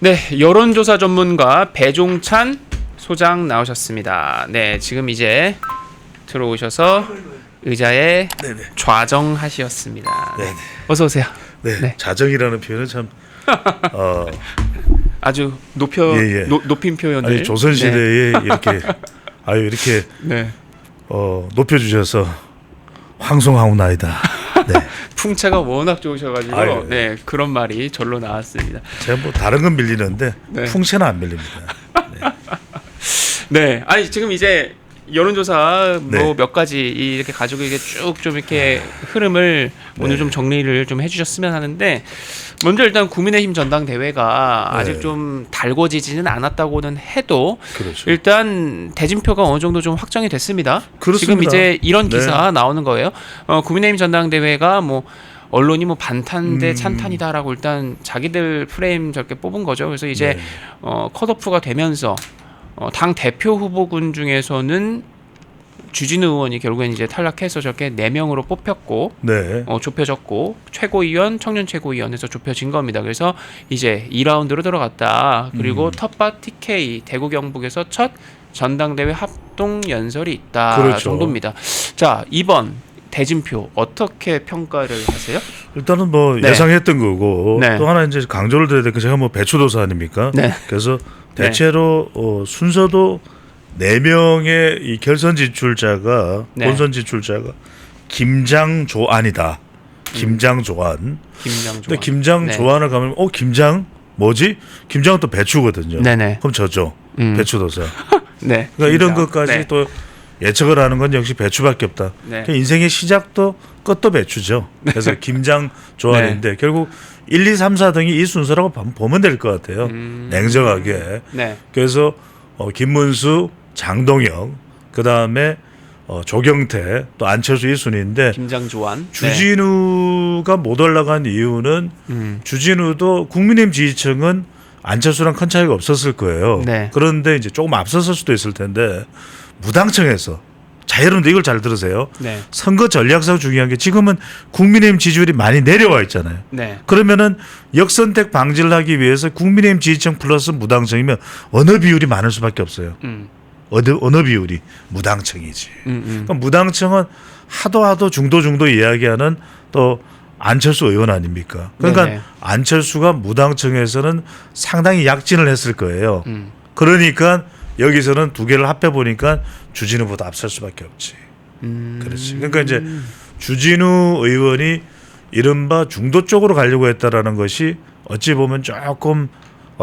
네, 여론조사 전문가 배종찬 소장 나오셨습니다. 네, 지금 이제 들어오셔서 의자에 네네. 좌정하시었습니다. 네네. 어서 오세요. 네. 네. 자정이라는 표현은 참 아주 예. 높인 표현을. 아니, 조선 시대에 이렇게 이렇게 네. 높여주셔서 황송하오나이다. 네. 풍채가 워낙 좋으셔가지고 아유, 네, 그런 말이 절로 나왔습니다. 제가 뭐 다른 건 밀리는데 네. 풍채는 안 밀립니다. 네, 아니 지금 이제 여론조사 뭐 네. 몇 가지 이렇게 가지고 이게 쭉 좀 이렇게 흐름을 오늘 네. 좀 정리를 좀 해주셨으면 하는데, 먼저 일단 국민의힘 전당대회가 네. 아직 좀 달궈지지는 않았다고는 해도 그렇죠. 일단 대진표가 어느 정도 좀 확정이 됐습니다. 그렇습니다. 지금 이제 이런 기사 네. 나오는 거예요. 국민의힘 전당대회가 뭐 언론이 뭐 반탄 대 찬탄이다라고 일단 자기들 프레임 저렇게 뽑은 거죠. 그래서 이제 네. 컷오프가 되면서 당 대표 후보군 중에서는 주진우 의원이 결국엔 이제 탈락해서 저렇게 4명으로 뽑혔고, 네. 좁혀졌고, 최고위원, 청년 최고위원에서 좁혀진 겁니다. 그래서 이제 2라운드로 들어갔다. 그리고 텃밭 TK 대구 경북에서 첫 전당대회 합동 연설이 있다. 그렇죠. 정도입니다. 자, 이번 대진표 어떻게 평가를 하세요? 일단은 뭐 네. 예상했던 거고 네. 또 하나 이제 강조를 드려야 될 게 제가 뭐 배추도사 아닙니까? 네. 그래서 대체로 순서도 4명의 이 결선 진출자가 네. 본선 진출자가 김장조안이다. 김장조안. 김장조. 근데 김장조안을 가면 김장 뭐지? 김장은 또 배추거든요. 네네. 그럼 저죠. 배추도사. 네. 그러니까 이런 김장. 것까지 네. 또 예측을 하는 건 역시 배추밖에 없다. 네. 그러니까 인생의 시작도 끝도 배추죠. 그래서 김장조안인데 결국 1, 2, 3, 4등이 이 순서라고 보면 될 것 같아요. 냉정하게. 네. 그래서 김문수, 장동영, 그 다음에 조경태, 또 안철수 이 순위인데 김장조안. 주진우가 못 올라간 이유는 주진우도 국민의힘 지지층은 안철수랑 큰 차이가 없었을 거예요. 네. 그런데 이제 조금 앞섰을 수도 있을 텐데 무당청에서 자, 여러분들 이걸 잘 들으세요. 네. 선거 전략상 중요한 게 지금은 국민의힘 지지율이 많이 내려와 있잖아요. 네. 그러면은 역선택 방지를 하기 위해서 국민의힘 지지층 플러스 무당층이면 어느 비율이 많을 수밖에 없어요. 어느 비율이 무당층이지. 그러니까 무당층은 하도 중도 이야기하는 또 안철수 의원 아닙니까? 그러니까 네네. 안철수가 무당층에서는 상당히 약진을 했을 거예요. 그러니까 여기서는 두 개를 합해 보니까 주진우보다 앞설 수밖에 없지. 그렇지. 그러니까 이제 주진우 의원이 이른바 중도 쪽으로 가려고 했다라는 것이 어찌 보면 조금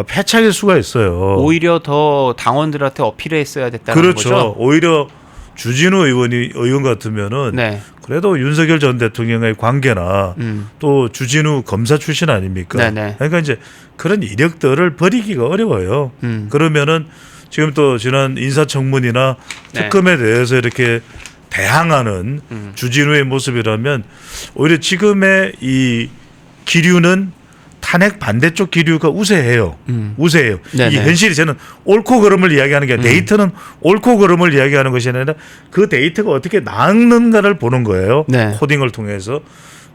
패착일 수가 있어요. 오히려 더 당원들한테 어필했어야 됐다는 그렇죠. 거죠. 오히려 주진우 의원 같으면은 네. 그래도 윤석열 전 대통령의 관계나 또 주진우 검사 출신 아닙니까? 네네. 그러니까 이제 그런 이력들을 버리기가 어려워요. 그러면은 지금 또 지난 인사청문이나 네. 특검에 대해서 이렇게 대항하는 주진우의 모습이라면 오히려 지금의 이 기류는 탄핵 반대쪽 기류가 우세해요. 우세해요. 네네. 이 현실이 저는 옳고 그름을 이야기하는 게 데이터는 옳고 그름을 이야기하는 것이 아니라 그 데이터가 어떻게 나는가를 보는 거예요. 네. 코딩을 통해서.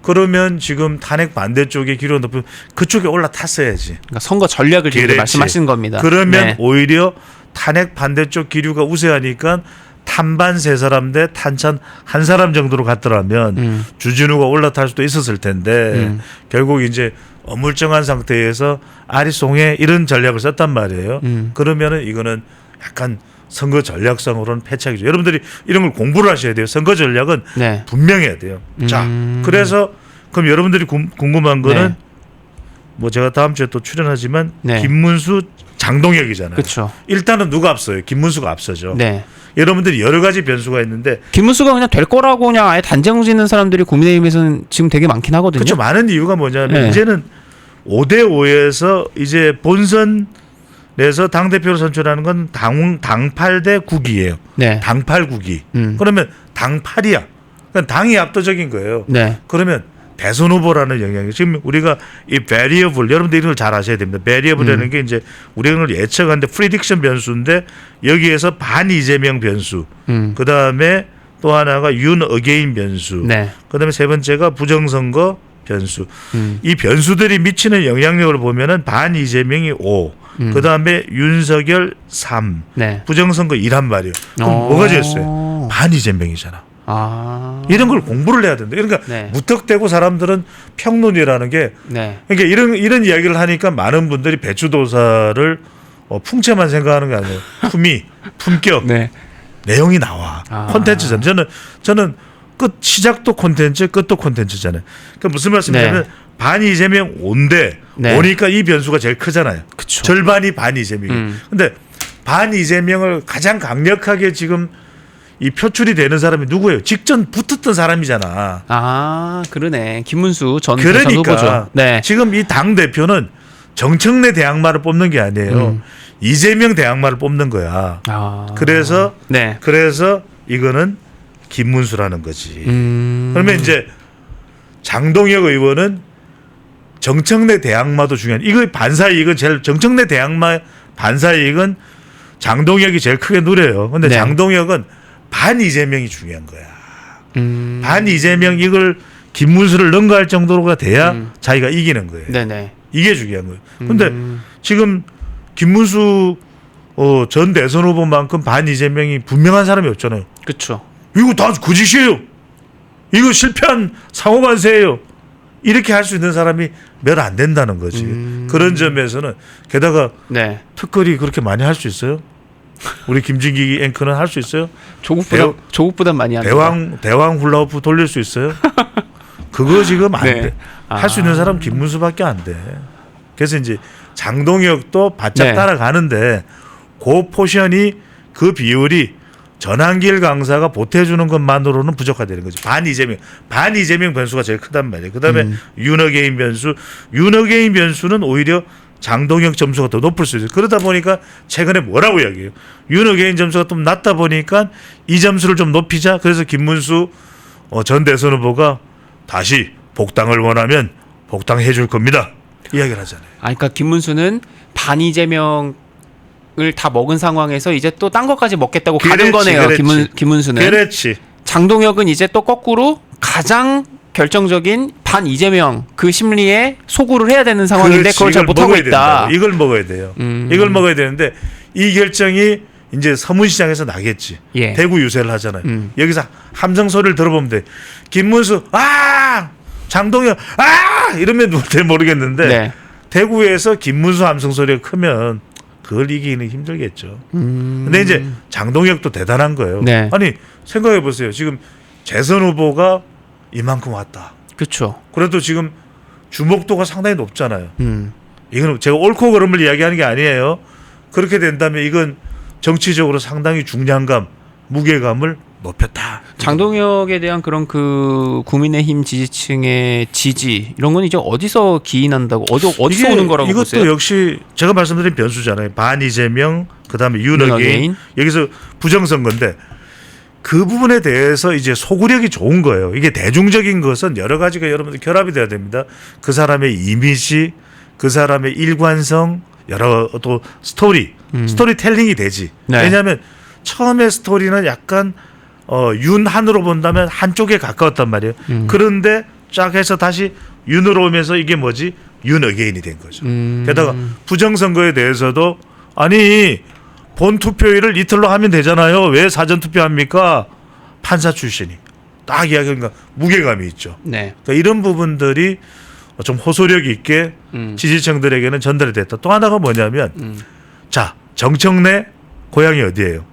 그러면 지금 탄핵 반대쪽의 기류가 높으면 그쪽에 올라탔어야지. 그러니까 선거 전략을 지금 그렇지. 말씀하시는 겁니다. 그러면 네. 오히려 탄핵 반대쪽 기류가 우세하니까 탄반 3사람 대 탄찬 1사람 정도로 갔더라면 주진우가 올라탈 수도 있었을 텐데 결국 이제 어물쩡한 상태에서 아리송해 이런 전략을 썼단 말이에요. 그러면은 이거는 약간 선거 전략상으로는 패착이죠. 여러분들이 이런 걸 공부를 하셔야 돼요. 선거 전략은 네. 분명해야 돼요. 자, 그래서 그럼 여러분들이 궁금한 거는 네. 뭐 제가 다음 주에 또 출연하지만 네. 김문수 장동혁이잖아요. 그렇죠. 일단은 누가 앞서요? 김문수가 앞서죠. 네. 여러분들이 여러 가지 변수가 있는데 김문수가 그냥 될 거라고 그냥 아예 단정 짓는 사람들이 국민의힘에서는 지금 되게 많긴 하거든요. 그렇죠. 많은 이유가 뭐냐면 네. 이제는 5대5에서 이제 본선에서 당대표를 선출하는 건 당팔 대 국이에요. 네. 당팔 국이. 그러면 당팔이야. 그러니까 당이 압도적인 거예요. 네. 그러면 대선 후보라는 영향이 지금 우리가 이 베리어블 여러분들 이런 걸 잘 아셔야 됩니다. 베리어블이라는 게 이제 우리가 이걸 예측하는데 프리딕션 변수인데 여기에서 반 이재명 변수. 그다음에 또 하나가 윤 어게인 변수. 네. 그다음에 세 번째가 부정선거 변수. 이 변수들이 미치는 영향력을 보면은 반 이재명이 5, 그다음에 윤석열 3, 네. 부정선거 2란 말이에요. 그럼 뭐가 됐어요? 반 이재명이잖아. 이런 걸 공부를 해야 된다. 그러니까 네. 무턱대고 사람들은 평론이라는 게 네. 그러니까 이런 이야기를 하니까 많은 분들이 배추도사를 풍채만 생각하는 게 아니에요. 품격, 네. 내용이 나와. 콘텐츠잖아요. 저는 시작도 콘텐츠, 끝도 콘텐츠잖아요. 그러니까 무슨 말씀이냐면 네. 반 이재명 5인데 네. 오니까 이 변수가 제일 크잖아요. 그쵸. 절반이 반 이재명이에요. 근데 반 이재명을 가장 강력하게 지금 이 표출이 되는 사람이 누구예요? 직전 붙었던 사람이잖아. 그러네. 김문수 전 대선 그러니까 후보죠. 네. 지금 이 당 대표는 정청래 대항마를 뽑는 게 아니에요. 이재명 대항마를 뽑는 거야. 그래서 네. 이거는 김문수라는 거지. 그러면 이제 장동혁 의원은 정청래 대항마도 중요한. 이거 반사이익은 제일 정청래 대항마 반사이익은 장동혁이 제일 크게 누려요. 근데 네. 장동혁은 반 이재명이 중요한 거야. 반 이재명 이걸 김문수를 능가할 정도로가 돼야 자기가 이기는 거예요. 네네. 이게 중요한 거예요. 근데 지금 김문수 전 대선 후보만큼 반 이재명이 분명한 사람이 없잖아요. 그렇죠. 이거 다 거짓이에요. 이거 실패한 사고만세예요. 이렇게 할 수 있는 사람이 몇 안 된다는 거지. 그런 점에서는 게다가 네. 특거리 그렇게 많이 할 수 있어요? 우리 김진기 앵커는 할 수 있어요? 조국보다 많이 합니다. 대왕 훌라후프 돌릴 수 있어요? 그거 지금 안 네. 돼. 할 수 있는 사람 김문수밖에 안 돼. 그래서 이제 장동혁도 바짝 네. 따라가는데 그 포션이 그 비율이 전환길 강사가 보태주는 것만으로는 부족하다는 거지. 반 이재명 변수가 제일 크단 말이에요. 그다음에 윤어게인 변수는 오히려 장동혁 점수가 더 높을 수 있어요. 그러다 보니까 최근에 뭐라고 이야기해요? 윤어게인 점수가 좀 낮다 보니까 이 점수를 좀 높이자. 그래서 김문수 전 대선 후보가 다시 복당을 원하면 복당해 줄 겁니다. 이야기를 하잖아요. 그러니까 김문수는 반 이재명을 다 먹은 상황에서 이제 또 딴 것까지 먹겠다고 가는 거네요. 김문수는. 그렇지. 장동혁은 이제 또 거꾸로 가장 결정적인 반 이재명 그 심리에 소구를 해야 되는 상황인데 그걸 잘 못하고 있다. 이걸 먹어야 돼요. 이걸 먹어야 되는데 이 결정이 이제 서문시장에서 나겠지. 예. 대구 유세를 하잖아요. 여기서 함성 소리를 들어보면 돼. 김문수 장동혁 이러면 누군지 모르겠는데 네. 대구에서 김문수 함성 소리가 크면 그걸 이기기는 힘들겠죠. 근데 이제 장동혁도 대단한 거예요. 네. 아니 생각해 보세요. 지금 재선 후보가 이만큼 왔다. 그렇죠. 그래도 지금 주목도가 상당히 높잖아요. 이건 제가 옳고 그름을 이야기하는 게 아니에요. 그렇게 된다면 이건 정치적으로 상당히 중량감, 무게감을 높였다. 장동혁에 대한 그런 그 국민의힘 지지층의 지지 이런 건 이제 어디서 기인한다고 어디서 오는 거라고 이것도 보세요? 역시 제가 말씀드린 변수잖아요. 반 이재명 그다음에 윤어게인 여기서 부정선거인데 그 부분에 대해서 이제 소구력이 좋은 거예요. 이게 대중적인 것은 여러 가지가 여러분들 결합이 돼야 됩니다. 그 사람의 이미지, 그 사람의 일관성, 여러 또 스토리텔링이 되지. 네. 왜냐하면 처음에 스토리는 약간 윤한으로 본다면 한쪽에 가까웠단 말이에요. 그런데 쫙 해서 다시 윤으로 오면서 이게 뭐지? 윤어게인이 된 거죠. 게다가 부정선거에 대해서도 아니 본 투표일을 이틀로 하면 되잖아요. 왜 사전 투표합니까? 판사 출신이 딱 이야기하니까 무게감이 있죠. 네. 그러니까 이런 부분들이 좀 호소력 있게 지지층들에게는 전달이 됐다. 또 하나가 뭐냐면 자 정청래 고향이 어디예요?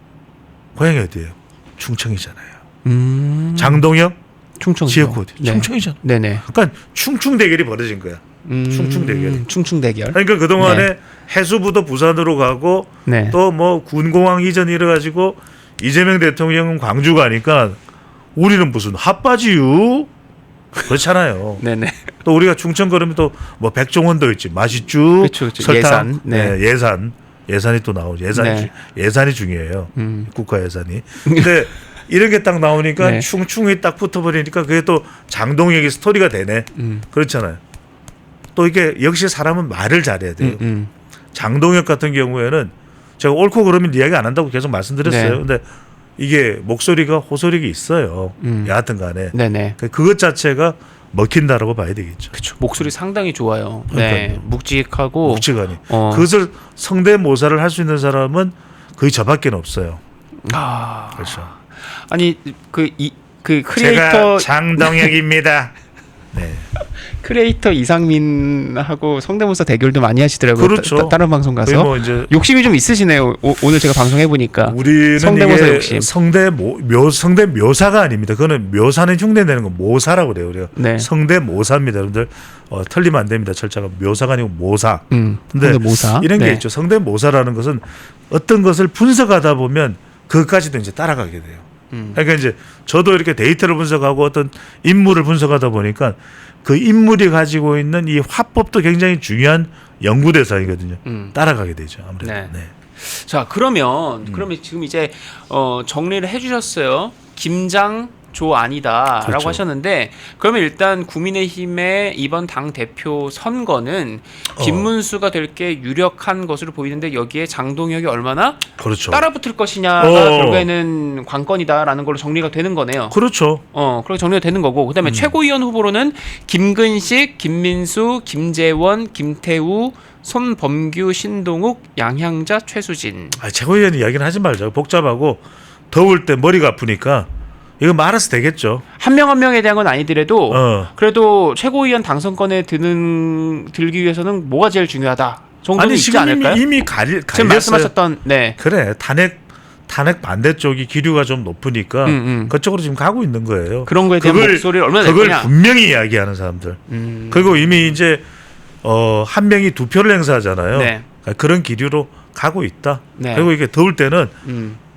충청이잖아요. 장동혁 충청 지역구 어디? 네. 충청이잖아. 네네. 그러니까 충충 대결이 벌어진 거야. 충충 대결. 충충 대결. 그러니까 그 동안에 해수부도 부산으로 가고 네. 또 뭐 군공항 이전 이래가지고 이재명 대통령은 광주 가니까 우리는 무슨 핫바지유 그렇잖아요. 네네. 또 우리가 충청 그러면 또 뭐 백종원도 있지 맛있죠. 그쵸. 설탕, 예산. 네. 예산이 또 나오죠. 네. 예산이 중요해요. 국가 예산이. 근데 이런 게 딱 나오니까 네. 충충이 딱 붙어버리니까 그게 또 장동혁의 스토리가 되네. 그렇잖아요. 또 이게 역시 사람은 말을 잘해야 돼요. 장동혁 같은 경우에는 제가 옳고 그러면 이야기 안 한다고 계속 말씀드렸어요. 네. 근데 이게 목소리가 호소력이 있어요. 여하튼 간에. 네네. 그것 자체가 먹힌다라고 봐야 되겠죠. 그렇죠. 목소리 상당히 좋아요. 네, 묵직하고 묵직하니. 그것을 성대모사를 할 수 있는 사람은 거의 저밖에 없어요. 아, 그렇죠. 아니 그 크리에이터 제가 장동혁입니다. 네. 크리에이터 이상민하고 성대모사 대결도 많이 하시더라고요. 그렇죠. 다른 방송 가서 뭐 이제 욕심이 좀 있으시네요. 오늘 제가 방송해 보니까 우리는 성대모사 이게 욕심. 성대묘사가 아닙니다. 그거는 묘사는 흉내내는 거 모사라고 그래요. 네. 성대모사입니다. 여러분들 틀리면 안 됩니다. 철자가 묘사가 아니고 모사. 근데 성대모사. 이런 게 네. 있죠. 성대모사라는 것은 어떤 것을 분석하다 보면 그것까지도 이제 따라가게 돼요. 그러니까 이제 저도 이렇게 데이터를 분석하고 어떤 인물을 분석하다 보니까 그 인물이 가지고 있는 이 화법도 굉장히 중요한 연구 대상이거든요. 따라가게 되죠. 아무래도. 네. 네. 자, 그러면 지금 이제 정리를 해주셨어요. 김장 조 아니다라고 그렇죠. 하셨는데 그러면 일단 국민의힘의 이번 당 대표 선거는 김문수가 될 게 유력한 것으로 보이는데 여기에 장동혁이 얼마나 그렇죠. 따라붙을 것이냐가 결국에는 관건이다라는 걸로 정리가 되는 거네요. 그렇죠. 그렇게 정리가 되는 거고 그다음에 최고위원 후보로는 김근식, 김민수, 김재원, 김태우, 손범규, 신동욱, 양향자, 최수진. 최고위원 이야기는 하지 말자고. 복잡하고 더울 때 머리가 아프니까 이거 말아서 되겠죠. 한 명 한 명에 대한 건 아니더라도 그래도 최고위원 당선권에 들기 위해서는 뭐가 제일 중요하다 정도는 있지 않을까요? 이미 갈렸어요. 지금 말씀하셨던 네. 그래 탄핵 반대쪽이 기류가 좀 높으니까 그쪽으로 지금 가고 있는 거예요. 그런 거에 대한 목소리를 얼마나 낼 그걸 거냐. 분명히 이야기하는 사람들. 그리고 이미 이제 한 명이 2표를 행사하잖아요. 네. 그런 기류로 가고 있다. 네. 그리고 이게 더울 때는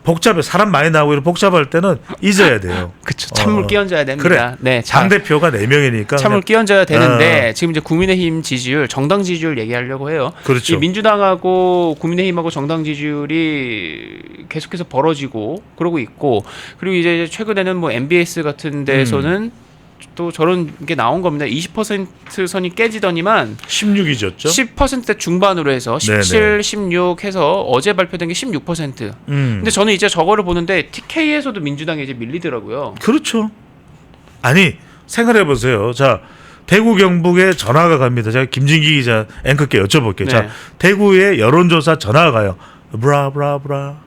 복잡해 사람 많이 나오고 이렇게 복잡할 때는 잊어야 돼요. 그렇죠. 찬물 끼얹어야 됩니다. 그래. 네, 당 대표가 4명이니까 찬물 끼얹어야 되는데 지금 이제 국민의힘 지지율, 정당 지지율 얘기하려고 해요. 그렇죠. 이 민주당하고 국민의힘하고 정당 지지율이 계속해서 벌어지고 그러고 있고 그리고 이제 최근에는 뭐 MBS 같은 데서는 또 저런 게 나온 겁니다. 20% 선이 깨지더니만 16이 졌죠. 10% 중반으로 해서 17, 16 해서 어제 발표된 게 16%. 근데 저는 이제 저거를 보는데 TK에서도 민주당이 이제 밀리더라고요. 그렇죠. 아니 생각해 보세요. 자 대구 경북에 전화가 갑니다. 제가 김진기 기자 앵커께 여쭤볼게요. 네. 자 대구에 여론조사 전화가 가요. 브라브라브라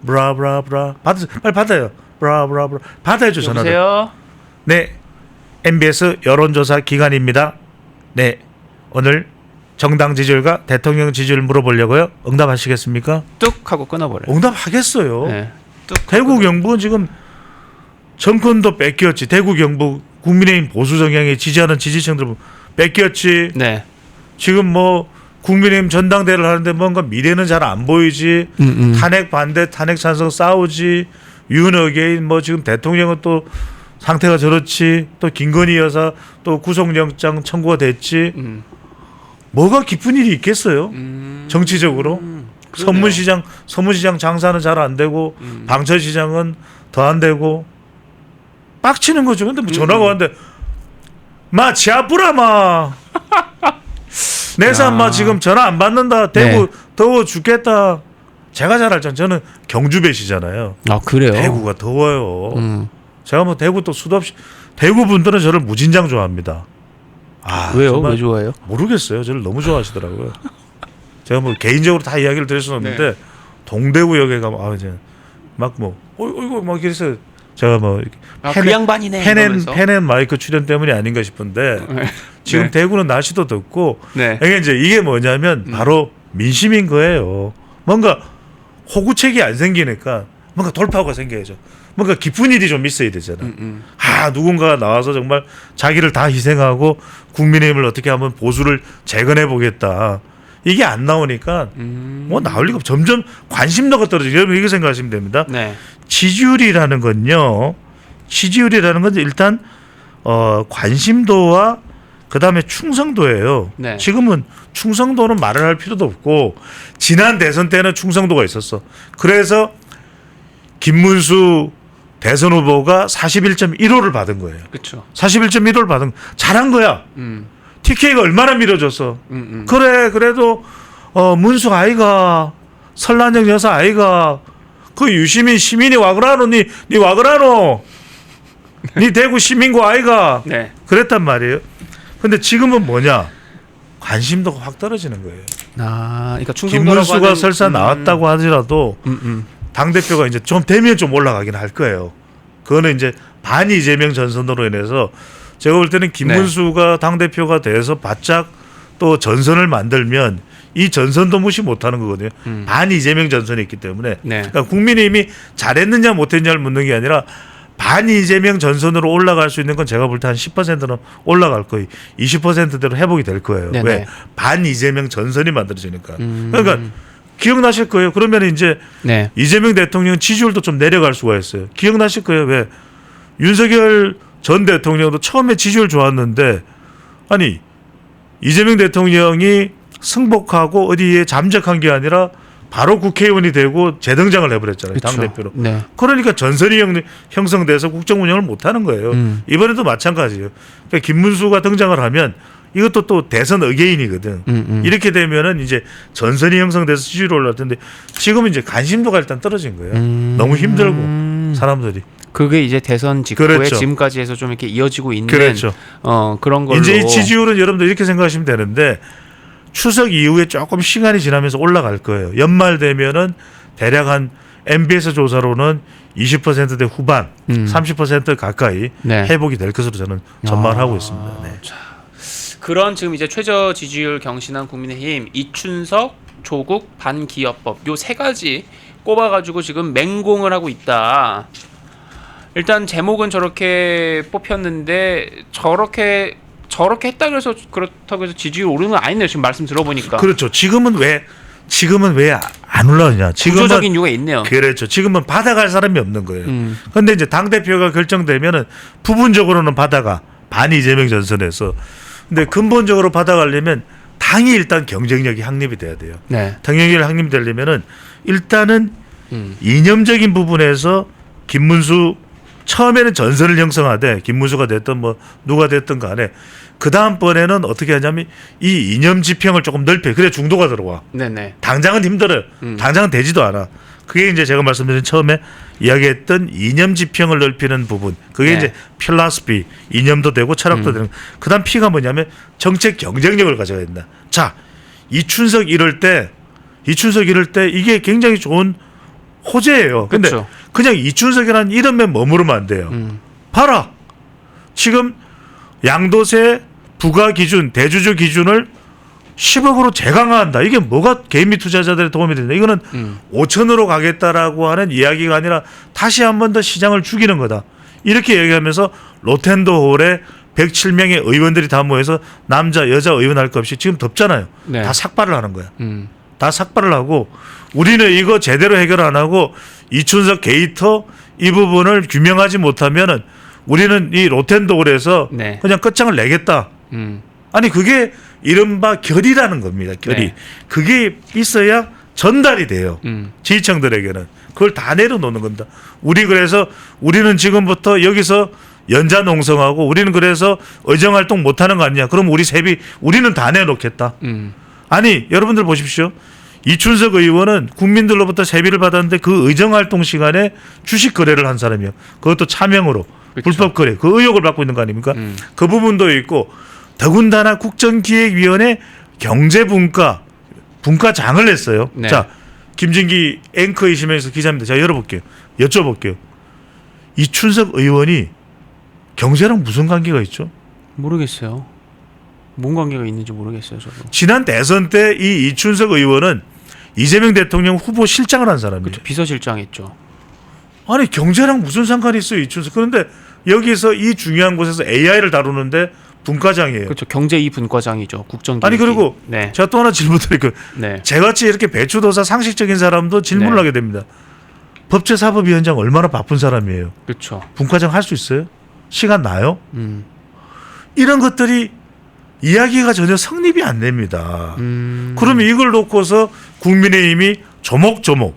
브라브라브라 빨리 받아요. 브라브라브라 받아야죠 전화를. 여보세요. 네. MBS 여론조사 기간입니다. 네, 오늘 정당 지지율과 대통령 지지율 물어보려고요. 응답하시겠습니까? 뚝 하고 끊어버려요. 응답하겠어요. 네. 뚝 대구 경북은 지금 정권도 뺏겼지. 대구 경북 국민의힘 보수 정향에 지지하는 지지층들 뺏겼지. 네. 지금 뭐 국민의힘 전당대회를 하는데 뭔가 미래는 잘 안 보이지. 탄핵 반대, 탄핵 찬성 싸우지. 윤어게인 뭐 지금 대통령은 또 상태가 저렇지. 또 김건희 여사 또 구속영장 청구가 됐지. 뭐가 기쁜 일이 있겠어요? 정치적으로. 서문시장 장사는 잘 안 되고 방천시장은 더 안 되고 빡치는 거죠. 근데 뭐 전화가 왔는데 마 지아뿌라마 내사 마 지금 전화 안 받는다. 대구 더워 죽겠다. 제가 잘 알잖아요. 저는 경주배시잖아요. 아 그래요? 대구가 더워요. 제가 뭐 대구 또 수도 없이 대구 분들은 저를 무진장 좋아합니다. 왜요? 왜 좋아해요? 모르겠어요. 저를 너무 좋아하시더라고요. 제가 뭐 개인적으로 다 이야기를 드릴 수는 없는데 동대구역에 가면 이제 막 뭐 어이구 막 이래서 제가 뭐 그 양반이네. 펜앤 마이크 출연 때문이 아닌가 싶은데 지금 대구는 날씨도 덥고 이게 뭐냐면 바로 민심인 거예요. 뭔가 호구책이 안 생기니까 뭔가 돌파구가 생겨야죠. 뭔가 기쁜 일이 좀 있어야 되잖아. 누군가가 나와서 정말 자기를 다 희생하고 국민의힘을 어떻게 하면 보수를 재건해 보겠다. 이게 안 나오니까 뭐 나올 리가 없. 점점 관심도가 떨어지죠. 여러분 이렇게 생각하시면 됩니다. 네. 지지율이라는 건 일단 관심도와 그다음에 충성도예요. 네. 지금은 충성도는 말을 할 필요도 없고 지난 대선 때는 충성도가 있었어. 그래서 김문수 대선 후보가 41.15를 받은 거예요. 그렇죠. 41.15를 받은 잘한 거야. TK가 얼마나 밀어줬어. 그래 그래도 문수 아이가 설란정 여사 아이가 그 유시민 시민이 와그라노 니 와그라노 네 대구 시민구 아이가 네. 그랬단 말이에요. 근데 지금은 뭐냐? 관심도가 확 떨어지는 거예요. 그러니까 김문수가 설사 나왔다고 하더라도 당대표가 이제 좀 되면 좀 올라가긴 할 거예요. 그거는 이제 반 이재명 전선으로 인해서 제가 볼 때는 김문수가 당대표가 돼서 바짝 또 전선을 만들면 이 전선도 무시 못하는 거거든요. 반 이재명 전선이 있기 때문에 그러니까 국민의힘이 잘했느냐 못했느냐를 묻는 게 아니라 반 이재명 전선으로 올라갈 수 있는 건 제가 볼 때 한 10%는 올라갈 거예요. 20%대로 회복이 될 거예요. 네네. 왜? 반 이재명 전선이 만들어지니까. 그러니까 기억나실 거예요. 그러면 이제 이재명 대통령 지지율도 좀 내려갈 수가 있어요. 기억나실 거예요. 왜? 윤석열 전 대통령도 처음에 지지율 좋았는데 아니 이재명 대통령이 승복하고 어디에 잠적한 게 아니라 바로 국회의원이 되고 재등장을 해버렸잖아요. 그쵸. 당대표로. 네. 그러니까 전선이 형성돼서 국정 운영을 못하는 거예요. 이번에도 마찬가지예요. 그러니까 김문수가 등장을 하면 이것도 또 대선 의게인이거든. 이렇게 되면은 이제 전선이 형성돼서 지지율이 올라갈 텐데 지금은 이제 관심도가 일단 떨어진 거예요. 너무 힘들고 사람들이. 그게 이제 대선 직후에 그렇죠. 지금까지 해서 좀 이렇게 이어지고 있는 그렇죠. 그런 걸로 이제 이 지지율은 여러분들 이렇게 생각하시면 되는데 추석 이후에 조금 시간이 지나면서 올라갈 거예요. 연말 되면은 대략 한 MBS 조사로는 20%대 후반, 30% 가까이 회복이 될 것으로 저는 전망을 하고 있습니다. 네. 그런 지금 이제 최저 지지율 경신한 국민의힘 이춘석, 조국, 반기업법 요 세 가지 꼽아가지고 지금 맹공을 하고 있다. 일단 제목은 저렇게 뽑혔는데 저렇게 했다 그래서 그렇다고 해서 지지율 오르는 건 아니네요. 지금 말씀 들어보니까. 그렇죠. 지금은 왜 안 올라오냐? 지금은 구조적인 이유가 있네요. 그렇죠. 지금은 받아갈 사람이 없는 거예요. 그런데 이제 당 대표가 결정되면은 부분적으로는 받아가 반 이재명 전선에서. 근데 근본적으로 받아가려면 당이 일단 경쟁력이 확립이 돼야 돼요. 경쟁력이 확립이 되려면은 일단은 이념적인 부분에서 김문수 처음에는 전선을 형성하되 김문수가 됐든 뭐 누가 됐든 간에 그 다음번에는 어떻게 하냐면 이 이념 지평을 조금 넓혀. 그래 중도가 들어와. 당장은 힘들어요. 당장은 되지도 않아. 그게 이제 제가 말씀드린 처음에 이야기했던 이념 지평을 넓히는 부분. 그게 이제 필라스피 이념도 되고 철학도 되는. 그다음 P가 뭐냐면 정책 경쟁력을 가져야 된다. 자, 이춘석 이럴 때 이게 굉장히 좋은 호재예요. 근데 그렇죠. 그냥 이춘석이라는 이름에 머무르면 안 돼요. 봐라. 지금 양도세 부과 기준, 대주주 기준을 10억으로 재강화한다. 이게 뭐가 개인 및 투자자들의 도움이 된다. 이거는 5천으로 가겠다라고 하는 이야기가 아니라 다시 한 번 더 시장을 죽이는 거다. 이렇게 얘기하면서 로텐도홀에 107명의 의원들이 다 모여서 남자 여자 의원 할 것 없이 지금 덥잖아요. 다 삭발을 하는 거야. 다 삭발을 하고 우리는 이거 제대로 해결 안 하고 이춘석 게이터 이 부분을 규명하지 못하면은 우리는 이 로텐도홀에서 그냥 끝장을 내겠다. 아니 그게 이른바 결의라는 겁니다. 결의. 그게 있어야 전달이 돼요. 지지층들에게는. 그걸 다 내려놓는 겁니다. 그래서 우리는 지금부터 여기서 연자 농성하고 우리는 그래서 의정활동 못하는 거 아니냐. 그럼 우리는 다 내놓겠다. 아니 여러분들 보십시오. 이춘석 의원은 국민들로부터 세비를 받았는데 그 의정활동 시간에 주식 거래를 한 사람이에요. 그것도 차명으로. 불법 거래. 그 의혹을 받고 있는 거 아닙니까? 그 부분도 있고 더군다나 국정기획위원회 분과장을 했어요. 자, 김진기 앵커이시면서 기자입니다. 제가 여쭤볼게요. 이춘석 의원이 경제랑 무슨 관계가 있죠? 모르겠어요. 뭔 관계가 있는지 모르겠어요. 저도. 지난 대선 때 이 이춘석 의원은 이재명 대통령 후보 실장을 한 사람이에요. 그렇죠. 비서실장 했죠. 아니 경제랑 무슨 상관이 있어요, 이춘석. 그런데 여기서 이 중요한 곳에서 AI를 다루는데 분과장이에요. 그렇죠. 경제 2분과장이죠. 국정기획. 아니 그리고 제가 또 하나 질문 드릴게요. 저같이 이렇게 배추도사 상식적인 사람도 질문을 하게 됩니다. 법제사법위원장 얼마나 바쁜 사람이에요. 그렇죠. 분과장 할 수 있어요? 시간 나요? 이런 것들이 이야기가 전혀 성립이 안 됩니다. 그러면 이걸 놓고서 국민의힘이 조목조목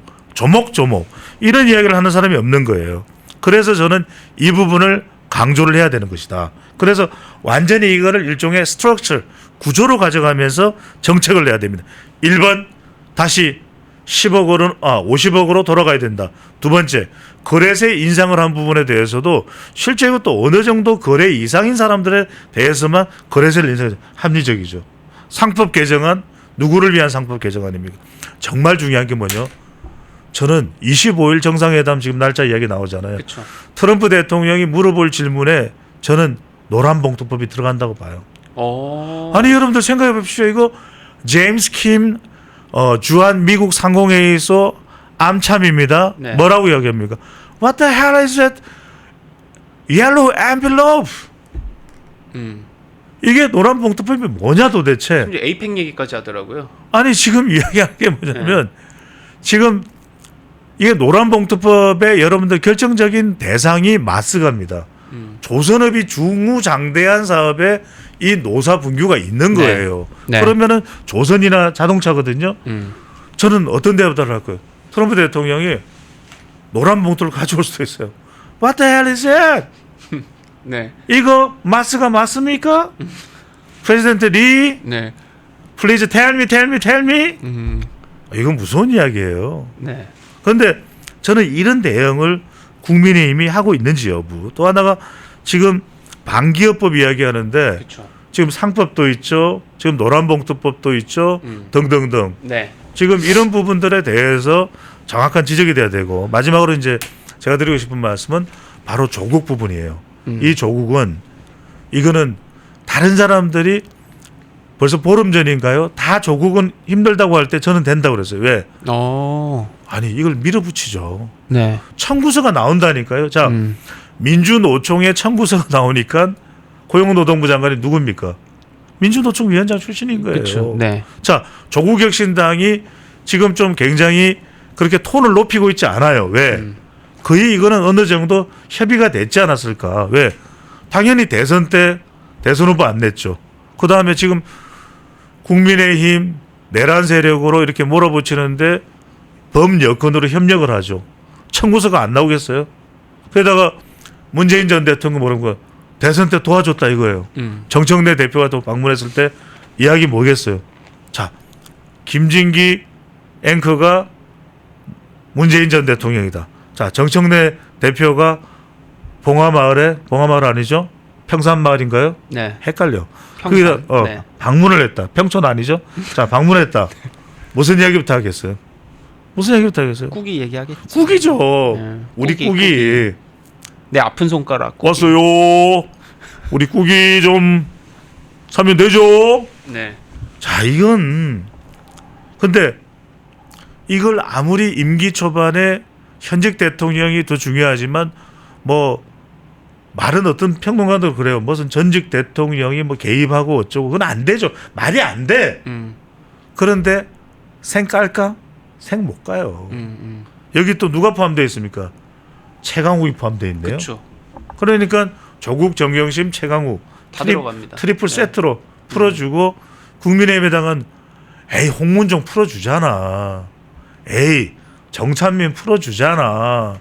이런 이야기를 하는 사람이 없는 거예요. 그래서 저는 이 부분을 강조를 해야 되는 것이다. 그래서 완전히 이거를 일종의 스트럭처 구조로 가져가면서 정책을 내야 됩니다. 1번 다시 10억 50억으로 돌아가야 된다. 두 번째, 거래세 인상을 한 부분에 대해서도 실제 이것도 어느 정도 거래 이상인 사람들에 대해서만 거래세를 인상해 합리적이죠. 상법 개정안 누구를 위한 상법 개정안입니까? 정말 중요한 게 뭐냐? 저는 25일 정상회담 지금 날짜 이야기 나오잖아요. 그쵸. 트럼프 대통령이 물어볼 질문에 저는 노란봉투법이 들어간다고 봐요. 아니 여러분들 생각해 봅시오. 이거 제임스 킴 주한 미국 상공회의소 암참입니다. 네. 뭐라고 이야기합니까? What the hell is that yellow envelope? 이게 노란봉투법이 뭐냐 도대체? 심지어 에이펙 얘기까지 하더라고요. 아니 지금 이야기한 게 뭐냐면 지금 이게 노란봉투법의 여러분들 결정적인 대상이 마스가입니다. 조선업이 중후장대한 사업에 이 노사 분규가 있는 거예요. 네. 그러면은 조선이나 자동차거든요. 저는 어떤 대답을 할 거예요? 트럼프 대통령이 노란 봉투를 가져올 수도 있어요. What the hell is that? 네. 이거 마스가 맞습니까? 프레지던트 리, 네. please tell me. 이건 무서운 이야기예요. 네. 그런데 저는 이런 대응을 국민의힘이 하고 있는지 여부. 또 하나가 지금 방기업법 이야기하는데 그렇죠. 지금 상법도 있죠. 지금 노란봉투법도 있죠. 등등등. 네. 지금 이런 부분들에 대해서 정확한 지적이 돼야 되고 마지막으로 이제 제가 드리고 싶은 말씀은 바로 조국 부분이에요. 이 조국은 이거는 다른 사람들이 벌써 보름 전인가요? 다 조국은 힘들다고 할 때 저는 된다고 그랬어요. 왜? 아니 이걸 밀어붙이죠. 네. 청구서가 나온다니까요. 자, 민주노총에 청구서가 나오니까 고용노동부 장관이 누굽니까? 민주노총 위원장 출신인 거예요. 그렇죠. 네. 자, 조국혁신당이 지금 좀 굉장히 그렇게 톤을 높이고 있지 않아요. 왜? 거의 이거는 어느 정도 협의가 됐지 않았을까? 왜? 당연히 대선 때 대선 후보 안 냈죠. 그 다음에 지금 국민의힘 내란 세력으로 이렇게 몰아붙이는데 범여권으로 협력을 하죠. 청구서가 안 나오겠어요? 게다가 문재인 전 대통령 뭐라는 거야? 대선 때 도와줬다 이거예요. 정청래 대표가 또 방문했을 때 이야기 뭐겠어요? 자, 김진기 앵커가 문재인 전 대통령이다. 자, 정청래 대표가 봉화마을 아니죠? 평산마을인가요? 네. 헷갈려. 평산. 거기다 네. 방문을 했다. 평촌 아니죠? 자, 방문했다. 무슨 이야기부터 하겠어요? 무슨 얘기부터 하겠어요? 꾸기 얘기하겠지. 꾸기죠. 네. 우리 꾸기, 꾸기. 내 아픈 손가락. 꾸기. 왔어요. 우리 꾸기 좀 사면 되죠? 네. 자, 이건 근데 이걸 아무리 임기 초반에 현직 대통령이 더 중요하지만 뭐 말은 어떤 평론가도 그래요. 무슨 전직 대통령이 뭐 개입하고 어쩌고 그건 안 되죠. 말이 안 돼. 그런데 생 깔까? 생 못 가요. 여기 또 누가 포함되어 있습니까? 최강욱이 포함되어 있네요. 그렇죠. 그러니까 조국, 정경심, 최강욱 다 들어갑니다. 트리플 네. 세트로 풀어주고 국민의힘에다가는 에이 홍문종 풀어주잖아. 에이 정찬민 풀어주잖아.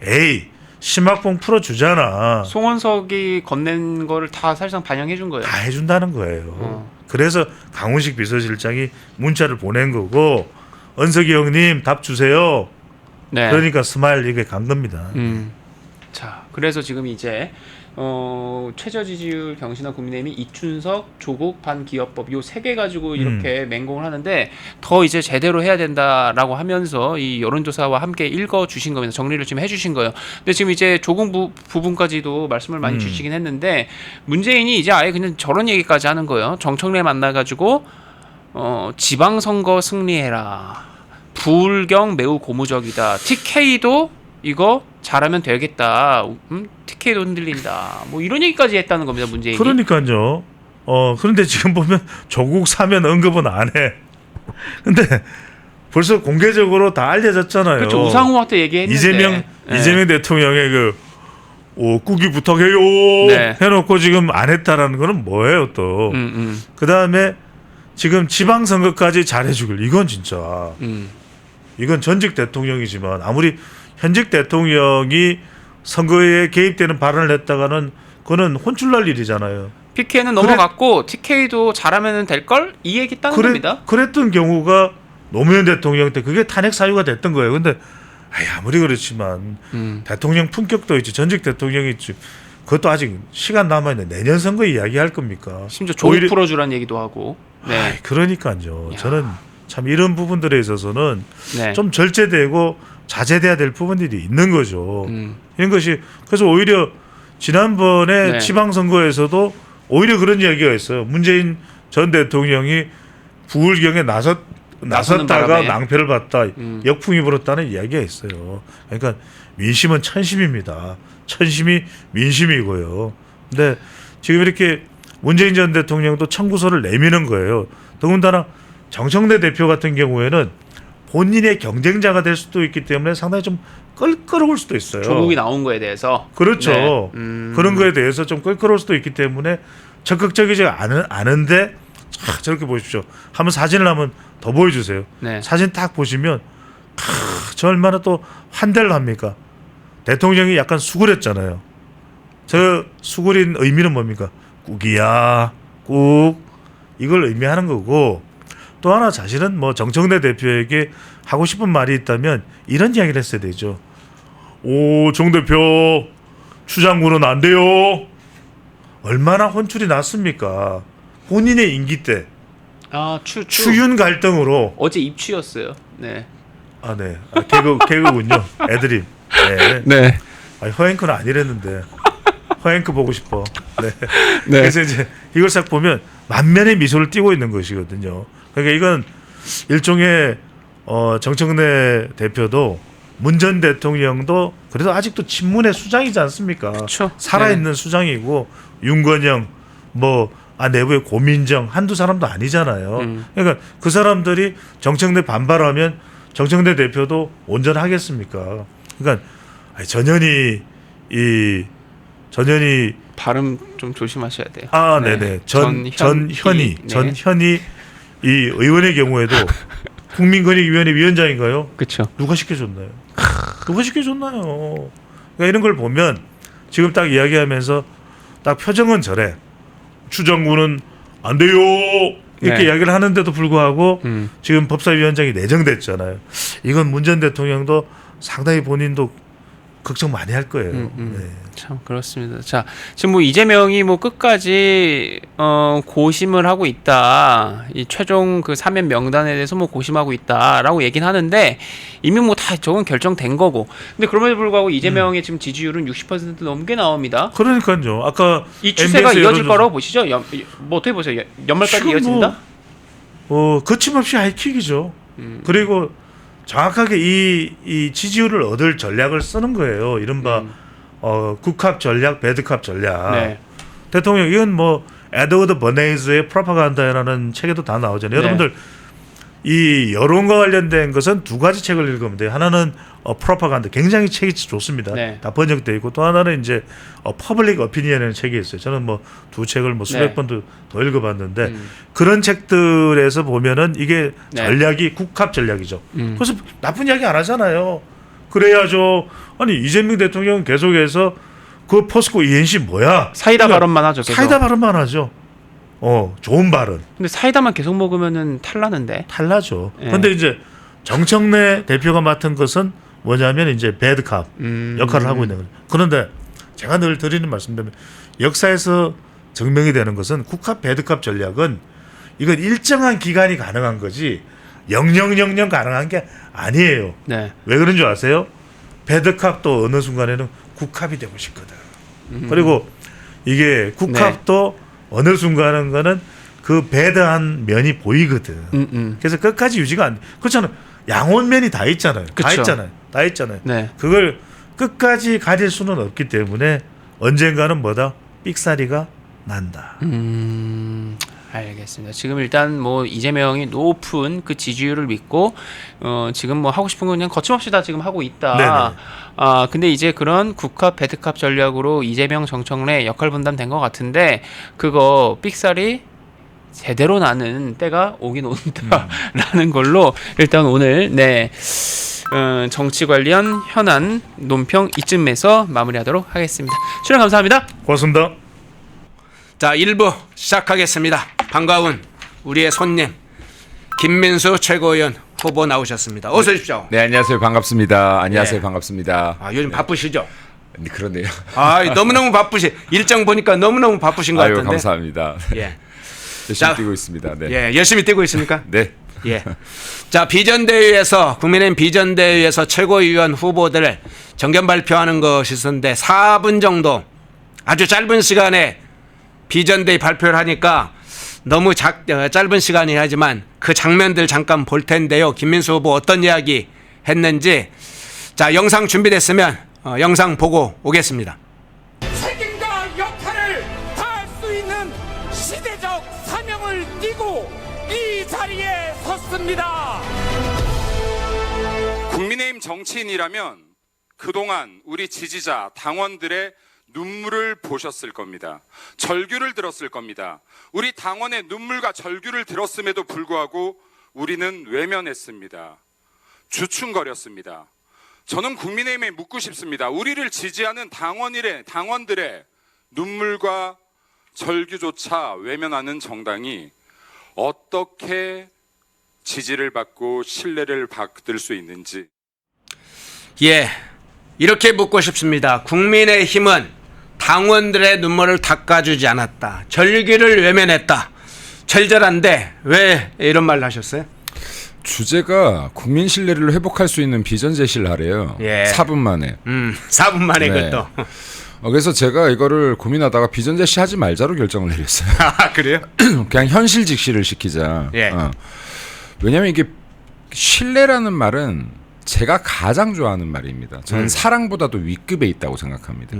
에이 심학봉 풀어주잖아. 송원석이 건넨 거를 다 사실상 반영해 준 거예요. 다 해준다는 거예요. 그래서 강훈식 비서실장이 문자를 보낸 거고 은석이 형님 답 주세요. 네. 그러니까 스마일 이게 간 겁니다. 자, 그래서 지금 이제 최저 지지율 경신한 국민의힘이 이춘석, 조국, 반기업법 요 세 개 가지고 이렇게 맹공을 하는데 더 이제 제대로 해야 된다라고 하면서 이 여론조사와 함께 읽어 주신 거면서 정리를 지금 해주신 거예요. 근데 지금 이제 조국 부분까지도 말씀을 많이 주시긴 했는데 문재인이 이제 아예 그냥 저런 얘기까지 하는 거예요. 정청래 만나가지고 지방선거 승리해라. 불경 매우 고무적이다. TK도 이거 잘하면 되겠다. TK도 흔들린다. 뭐 이런 얘기까지 했다는 겁니다, 문재인이. 그러니까요. 그런데 지금 보면 조국 사면 언급은 안 해. 근데 벌써 공개적으로 다 알려졌잖아요. 그렇죠. 우상호한테 얘기했는데. 이재명 대통령의 그 꾸기 부탁해요. 네. 해놓고 지금 안 했다라는 거는 뭐예요 또. 그 다음에 지금 지방선거까지 잘해주길. 이건 진짜. 이건 전직 대통령이지만 아무리 현직 대통령이 선거에 개입되는 발언을 했다가는 그거는 혼쭐날 일이잖아요. PK는 넘어갔고 TK도 잘하면 될 걸 이 얘기 있다는 겁니다. 그랬던 경우가 노무현 대통령 때 그게 탄핵 사유가 됐던 거예요. 근데 아무리 그렇지만 대통령 품격도 있지, 전직 대통령이 있지. 그것도 아직 시간 남아 있는 내년 선거 이야기할 겁니까? 심지어 조국 풀어주라는 얘기도 하고. 네. 그러니까요. 야. 저는 참 이런 부분들에 있어서는 네. 좀 절제되고 자제돼야 될 부분들이 있는 거죠. 이런 것이 그래서 오히려 지난번에 네. 지방선거에서도 오히려 그런 이야기가 있어요. 문재인 전 대통령이 부울경에 나섰다가 바람에. 낭패를 봤다. 역풍이 불었다는 이야기가 있어요. 그러니까 민심은 천심입니다. 천심이 민심이고요. 근데 지금 이렇게 문재인 전 대통령도 청구서를 내미는 거예요. 더군다나 정청래 대표 같은 경우에는 본인의 경쟁자가 될 수도 있기 때문에 상당히 좀 껄끄러울 수도 있어요. 조국이 나온 거에 대해서. 그렇죠. 네. 그런 거에 대해서 좀 껄끄러울 수도 있기 때문에 적극적이지 않은데 저렇게 보십시오. 한번 사진을 한번 더 보여주세요. 네. 사진 딱 보시면 저 얼마나 또 환대를 합니까? 대통령이 약간 수그렸잖아요. 저 수그린 의미는 뭡니까? 꾹이야 꾹 이걸 의미하는 거고 또 하나 사실은 뭐 정청래 대표에게 하고 싶은 말이 있다면 이런 이야기를 했어야 되죠. 오, 정 대표 추장군은 안 돼요. 얼마나 혼쭐이 났습니까? 본인의 임기 때 추윤 갈등으로 어제 입추였어요. 네. 네. 개그군요. 애드립. 네. 네. 허앵크는 아니랬는데 허앵크 보고 싶어. 네. 네. 그래서 이제 이걸 싹 보면 만면의 미소를 띠고 있는 것이거든요. 그러니까 이건 일종의 정청래 대표도 문 전 대통령도 그래도 아직도 친문의 수장이지 않습니까? 그쵸. 살아있는 수장이고 윤건영 내부의 고민정 한두 사람도 아니잖아요. 그러니까 그 사람들이 정청래 반발하면 정청래 대표도 온전하겠습니까? 그러니까 전현희 발음 좀 조심하셔야 돼요. 네네. 전현희 이 의원의 경우에도 국민권익위원회 위원장인가요? 그렇죠. 누가 시켜줬나요? 누가 시켜줬나요? 그러니까 이런 걸 보면 지금 딱 이야기하면서 딱 표정은 저래. 추정구는 안 돼요. 이렇게 이야기를 하는데도 불구하고 지금 법사위원장이 내정됐잖아요. 이건 문 전 대통령도 상당히 본인도 걱정 많이 할 거예요. 네. 참 그렇습니다. 자, 지금 뭐 이재명이 뭐 끝까지 고심을 하고 있다. 이 최종 그 사면 명단에 대해서 뭐 고심하고 있다라고 얘기는 하는데 이미 뭐 다 저건 결정된 거고. 근데 그럼에도 불구하고 이재명의 지금 지지율은 60% 넘게 나옵니다. 그러니까요. 아까 이 추세가 이어질 여론조사- 거라고 보시죠? 뭐 어떻게 보세요? 연말까지 지금 이어진다? 거침없이 하이킥이죠. 그리고 정확하게 이 지지율을 얻을 전략을 쓰는 거예요. 이른바 굿캅 전략, 배드캅 전략. 네. 대통령 이건 뭐 에드워드 버네이즈의 프로파간다라는 책에도 다 나오잖아요. 네. 여러분들 이 여론과 관련된 것은 두 가지 책을 읽으면 돼요. 하나는 프로파간다, 굉장히 책이 좋습니다. 네. 다 번역되어 있고 또 하나는 이제 퍼블릭 어피니언이라는 책이 있어요. 저는 뭐 두 책을 뭐 수백 네. 번도 더 읽어봤는데 그런 책들에서 보면은 이게 네. 전략이 국합 전략이죠. 그래서 나쁜 이야기 안 하잖아요. 그래야죠. 아니 이재명 대통령은 계속해서 그 포스코 ENC 뭐야? 사이다 발언만 하죠. 계속. 사이다 발언만 하죠. 좋은 발언. 근데 사이다만 계속 먹으면은 탈나는데. 탈나죠. 예. 근데 이제 정청래 대표가 맡은 것은 뭐냐면 이제 배드캅 역할을 하고 있는 거예요. 그런데 제가 늘 드리는 말씀대로 역사에서 증명이 되는 것은 국합 배드캅 전략은 이건 일정한 기간이 가능한 거지 0000 가능한 게 아니에요. 네. 왜 그런 줄 아세요? 배드캅도 어느 순간에는 국합이 되고 싶거든. 그리고 이게 국합도 어느 순간은 그 배드한 면이 보이거든. 그래서 끝까지 유지가 안 돼. 그렇잖아요. 양원면이 다 있잖아요. 그쵸. 다 있잖아요. 네. 그걸 끝까지 가릴 수는 없기 때문에 언젠가는 뭐다? 삑사리가 난다. 알겠습니다. 지금 일단 뭐 이재명이 높은 그 지지율을 믿고 지금 뭐 하고 싶은 건 그냥 거침없이 다 지금 하고 있다. 네네. 근데 이제 그런 국합 배드캅 전략으로 이재명 정청래 역할 분담된 것 같은데 그거 삑살이 제대로 나는 때가 오긴 온다라는 걸로 일단 오늘 정치 관련 현안 논평 이쯤에서 마무리하도록 하겠습니다. 출연 감사합니다. 고맙습니다. 자, 1부 시작하겠습니다. 반가운 우리의 손님 김민수 최고위원 후보 나오셨습니다. 어서 오십시오. 네, 안녕하세요. 반갑습니다. 안녕하세요. 네. 반갑습니다. 아, 요즘 바쁘시죠? 네, 그러네요. 아, 너무너무 바쁘시. 일정 보니까 너무너무 바쁘신 것 아유, 같은데. 감사합니다. 예. 열심히 자, 뛰고 있습니다. 네. 예, 열심히 뛰고 있습니까? 네. 예. 자, 비전대회에서 국민의힘 비전대회에서 최고위원 후보들을 정견 발표하는 것이 있었는데 4분 정도 아주 짧은 시간에 비전대회 발표를 하니까 너무 짧은 시간이 하지만 그 장면들 잠깐 볼 텐데요. 김민수 후보 어떤 이야기 했는지 자, 영상 준비됐으면 영상 보고 오겠습니다. 책임과 역할을 다할 수 있는 시대적 사명을 띠고 이 자리에 섰습니다. 국민의힘 정치인이라면 그동안 우리 지지자, 당원들의 눈물을 보셨을 겁니다. 절규를 들었을 겁니다. 우리 당원의 눈물과 절규를 들었음에도 불구하고 우리는 외면했습니다. 주춤거렸습니다. 저는 국민의힘에 묻고 싶습니다. 우리를 지지하는 당원들의 눈물과 절규조차 외면하는 정당이 어떻게 지지를 받고 신뢰를 받을 수 있는지. 예, 이렇게 묻고 싶습니다. 국민의힘은 당원들의 눈물을 닦아주지 않았다. 절규를 외면했다. 절절한데 왜 이런 말을 하셨어요? 주제가 국민 신뢰를 회복할 수 있는 비전 제시를 하래요. 예. 4분 만에. 4분 만에 네. 그것도. 그래서 제가 이거를 고민하다가 비전 제시 하지 말자로 결정을 내렸어요. 아, 그래요? 그냥 현실 직시를 시키자. 예. 왜냐하면 이게 신뢰라는 말은 제가 가장 좋아하는 말입니다. 저는 사랑보다도 윗급에 있다고 생각합니다.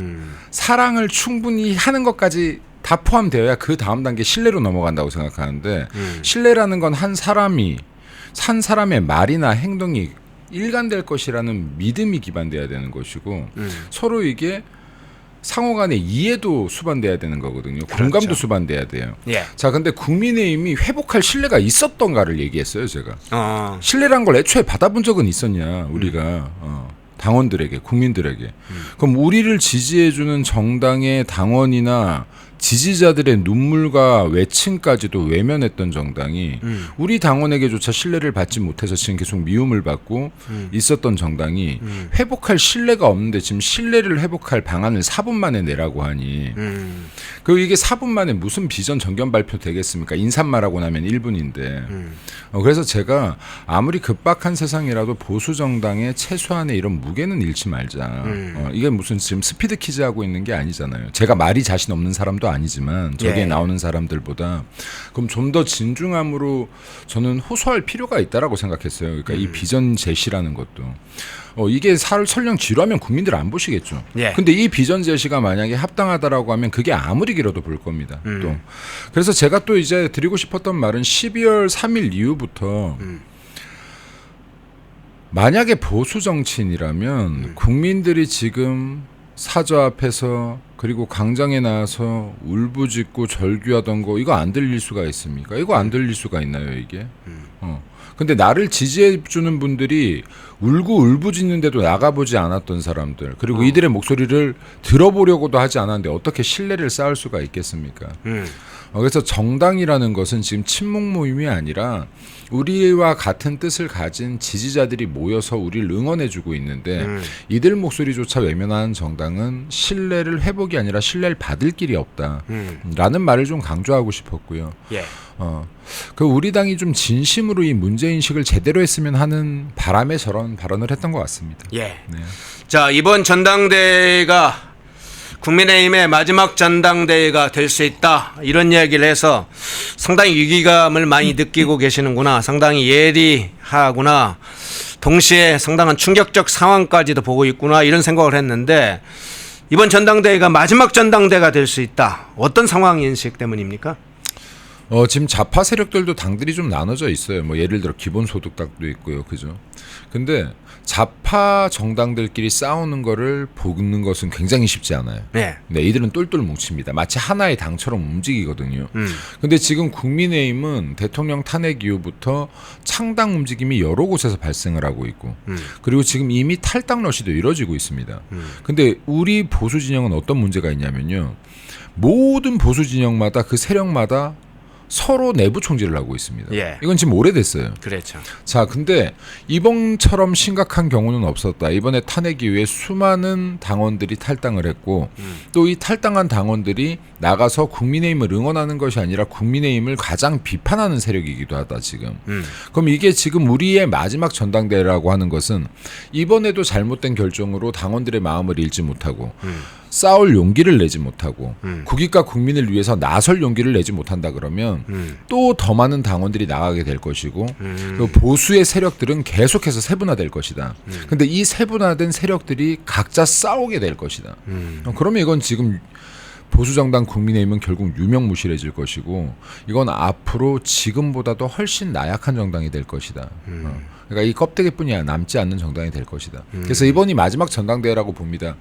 사랑을 충분히 하는 것까지 다 포함되어야 그 다음 단계 신뢰로 넘어간다고 생각하는데 신뢰라는 건 한 사람의 말이나 행동이 일관될 것이라는 믿음이 기반돼야 되는 것이고 서로 이게 상호간의 이해도 수반돼야 되는 거거든요. 공감도 수반돼야 돼요. 예. 자, 근데 국민의힘이 회복할 신뢰가 있었던가를 얘기했어요, 제가. 어. 신뢰란 걸 애초에 받아본 적은 있었냐, 우리가. 당원들에게, 국민들에게. 그럼 우리를 지지해주는 정당의 당원이나 지지자들의 눈물과 외침까지도 외면했던 정당이 우리 당원에게조차 신뢰를 받지 못해서 지금 계속 미움을 받고 있었던 정당이 회복할 신뢰가 없는데 지금 신뢰를 회복할 방안을 4분 만에 내라고 하니 그리고 이게 4분 만에 무슨 비전 정견 발표 되겠습니까? 인사말하고 나면 1분인데 그래서 제가 아무리 급박한 세상이라도 보수 정당의 최소한의 이런 무게는 잃지 말자. 이게 무슨 지금 스피드 퀴즈 하고 있는 게 아니잖아요. 제가 말이 자신 없는 사람도 아니지만 저기에 예. 나오는 사람들보다 그럼 좀 더 진중함으로 저는 호소할 필요가 있다라고 생각했어요. 그러니까 이 비전 제시라는 것도 이게 설령 지루하면 국민들 안 보시겠죠. 예. 근데 이 비전 제시가 만약에 합당하다라고 하면 그게 아무리 길어도 볼 겁니다. 또 그래서 제가 또 이제 드리고 싶었던 말은 12월 3일 이후부터 만약에 보수 정치인이라면 국민들이 지금 사저 앞에서 그리고 광장에 나와서 울부짖고 절규하던 거 이거 안 들릴 수가 있습니까? 이거 안 들릴 수가 있나요, 이게? 근데 나를 지지해 주는 분들이 울고 울부짖는데도 나가보지 않았던 사람들 그리고 이들의 목소리를 들어보려고도 하지 않았는데 어떻게 신뢰를 쌓을 수가 있겠습니까? 그래서 정당이라는 것은 지금 친목 모임이 아니라 우리와 같은 뜻을 가진 지지자들이 모여서 우리를 응원해주고 있는데 이들 목소리조차 외면하는 정당은 신뢰를 회복이 아니라 신뢰를 받을 길이 없다라는 말을 좀 강조하고 싶었고요. 예. 그 우리 당이 좀 진심으로 이 문제인식을 제대로 했으면 하는 바람에 저런 발언을 했던 것 같습니다. 예. 네. 자, 이번 전당대회가 국민의힘의 마지막 전당대회가 될 수 있다 이런 이야기를 해서 상당히 위기감을 많이 느끼고 계시는구나, 상당히 예리하구나, 동시에 상당한 충격적 상황까지도 보고 있구나 이런 생각을 했는데 이번 전당대회가 마지막 전당대회가 될 수 있다, 어떤 상황 인식 때문입니까? 지금 좌파 세력들도 당들이 좀 나눠져 있어요. 뭐 예를 들어 기본소득당도 있고요, 그죠? 근데 좌파 정당들끼리 싸우는 거를 보는 것은 굉장히 쉽지 않아요. 네. 네, 이들은 똘똘 뭉칩니다. 마치 하나의 당처럼 움직이거든요. 근데 지금 국민의힘은 대통령 탄핵 이후부터 창당 움직임이 여러 곳에서 발생을 하고 있고, 그리고 지금 이미 탈당 러시도 이뤄지고 있습니다. 근데 우리 보수 진영은 어떤 문제가 있냐면요, 모든 보수 진영마다 그 세력마다 서로 내부 총질을 하고 있습니다. 예. 이건 지금 오래됐어요. 그렇죠. 자, 근데 이번처럼 심각한 경우는 없었다. 이번에 탄핵 이후에 수많은 당원들이 탈당을 했고 또 이 탈당한 당원들이 나가서 국민의힘을 응원하는 것이 아니라 국민의힘을 가장 비판하는 세력이기도 하다 지금. 그럼 이게 지금 우리의 마지막 전당대회라고 하는 것은 이번에도 잘못된 결정으로 당원들의 마음을 잃지 못하고 싸울 용기를 내지 못하고 국익과 국민을 위해서 나설 용기를 내지 못한다 그러면 또 더 많은 당원들이 나가게 될 것이고 또 보수의 세력들은 계속해서 세분화될 것이다. 근데 이 세분화된 세력들이 각자 싸우게 될 것이다. 그러면 이건 지금 보수정당 국민의힘은 결국 유명무실해질 것이고 이건 앞으로 지금보다도 훨씬 나약한 정당이 될 것이다. 그러니까 이 껍데기뿐이 남지 않는 정당이 될 것이다. 그래서 이번이 마지막 전당대회라고 봅니다.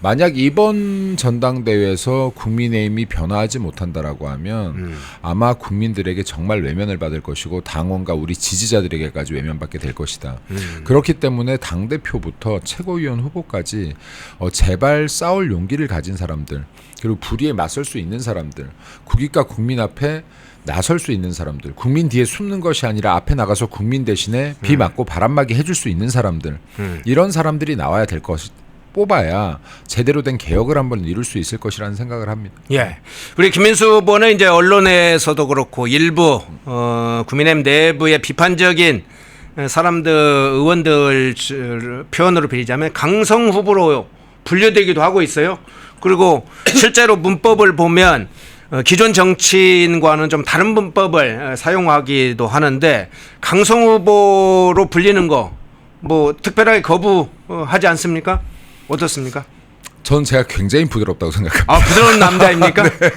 만약 이번 전당대회에서 국민의힘이 변화하지 못한다라고 하면 아마 국민들에게 정말 외면을 받을 것이고 당원과 우리 지지자들에게까지 외면받게 될 것이다. 그렇기 때문에 당대표부터 최고위원 후보까지 제발 싸울 용기를 가진 사람들 그리고 불의에 맞설 수 있는 사람들 국익과 국민 앞에 나설 수 있는 사람들 국민 뒤에 숨는 것이 아니라 앞에 나가서 국민 대신에 비 맞고 바람 맞게 해줄 수 있는 사람들 이런 사람들이 나와야 될 것이 뽑아야 제대로 된 개혁을 한번 이룰 수 있을 것이라는 생각을 합니다. 예, 우리 김민수 후보는 이제 언론에서도 그렇고 일부 국민의힘 내부의 비판적인 사람들 의원들 표현으로 빌리자면 강성 후보로 분류되기도 하고 있어요. 그리고 실제로 문법을 보면 기존 정치인과는 좀 다른 문법을 사용하기도 하는데 강성 후보로 불리는 거 뭐 특별하게 거부하지 않습니까? 어떻습니까? 전 제가 굉장히 부드럽다고 생각합니다. 아, 부드러운 남자입니까? 네.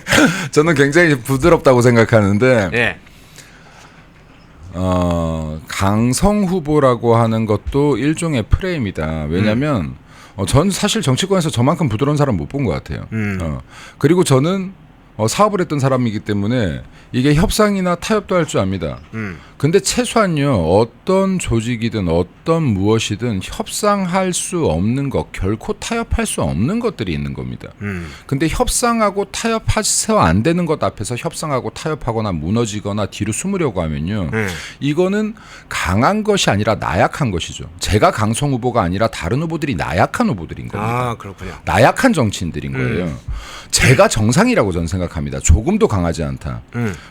저는 굉장히 부드럽다고 생각하는데 예. 강성 후보라고 하는 것도 일종의 프레임이다. 왜냐하면 전 사실 정치권에서 저만큼 부드러운 사람 못 본 것 같아요. 그리고 저는 사업을 했던 사람이기 때문에 이게 협상이나 타협도 할 줄 압니다. 근데 최소한요 어떤 조직이든 어떤 무엇이든 협상할 수 없는 것 결코 타협할 수 없는 것들이 있는 겁니다. 근데 협상하고 타협해서 안 되는 것 앞에서 협상하고 타협하거나 무너지거나 뒤로 숨으려고 하면요 이거는 강한 것이 아니라 나약한 것이죠. 제가 강성 후보가 아니라 다른 후보들이 나약한 후보들인 겁니다. 아, 그렇군요. 나약한 정치인들인 거예요. 제가 정상이라고 저는 생각합니다. 조금도 강하지 않다.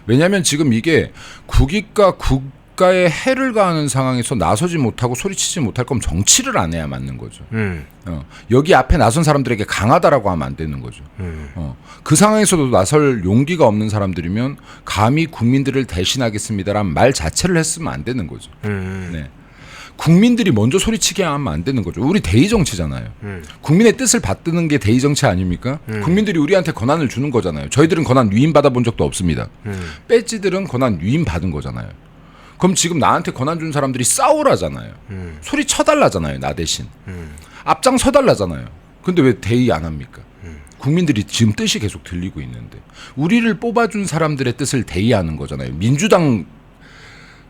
왜냐하면 지금 이게 국익과 국가에 해를 가하는 상황에서 나서지 못하고 소리치지 못할 거면 정치를 안 해야 맞는 거죠. 여기 앞에 나선 사람들에게 강하다라고 하면 안 되는 거죠. 그 상황에서도 나설 용기가 없는 사람들이면 감히 국민들을 대신하겠습니다라는 말 자체를 했으면 안 되는 거죠. 네. 국민들이 먼저 소리치게 하면 안 되는 거죠. 우리 대의 정치잖아요. 국민의 뜻을 받드는 게 대의 정치 아닙니까? 국민들이 우리한테 권한을 주는 거잖아요. 저희들은 권한 위임 받아본 적도 없습니다. 배지들은 권한 위임 받은 거잖아요. 그럼 지금 나한테 권한 준 사람들이 싸우라잖아요. 소리 쳐달라잖아요. 나 대신. 앞장 서달라잖아요. 근데 왜 대의 안 합니까? 국민들이 지금 뜻이 계속 들리고 있는데 우리를 뽑아준 사람들의 뜻을 대의하는 거잖아요. 민주당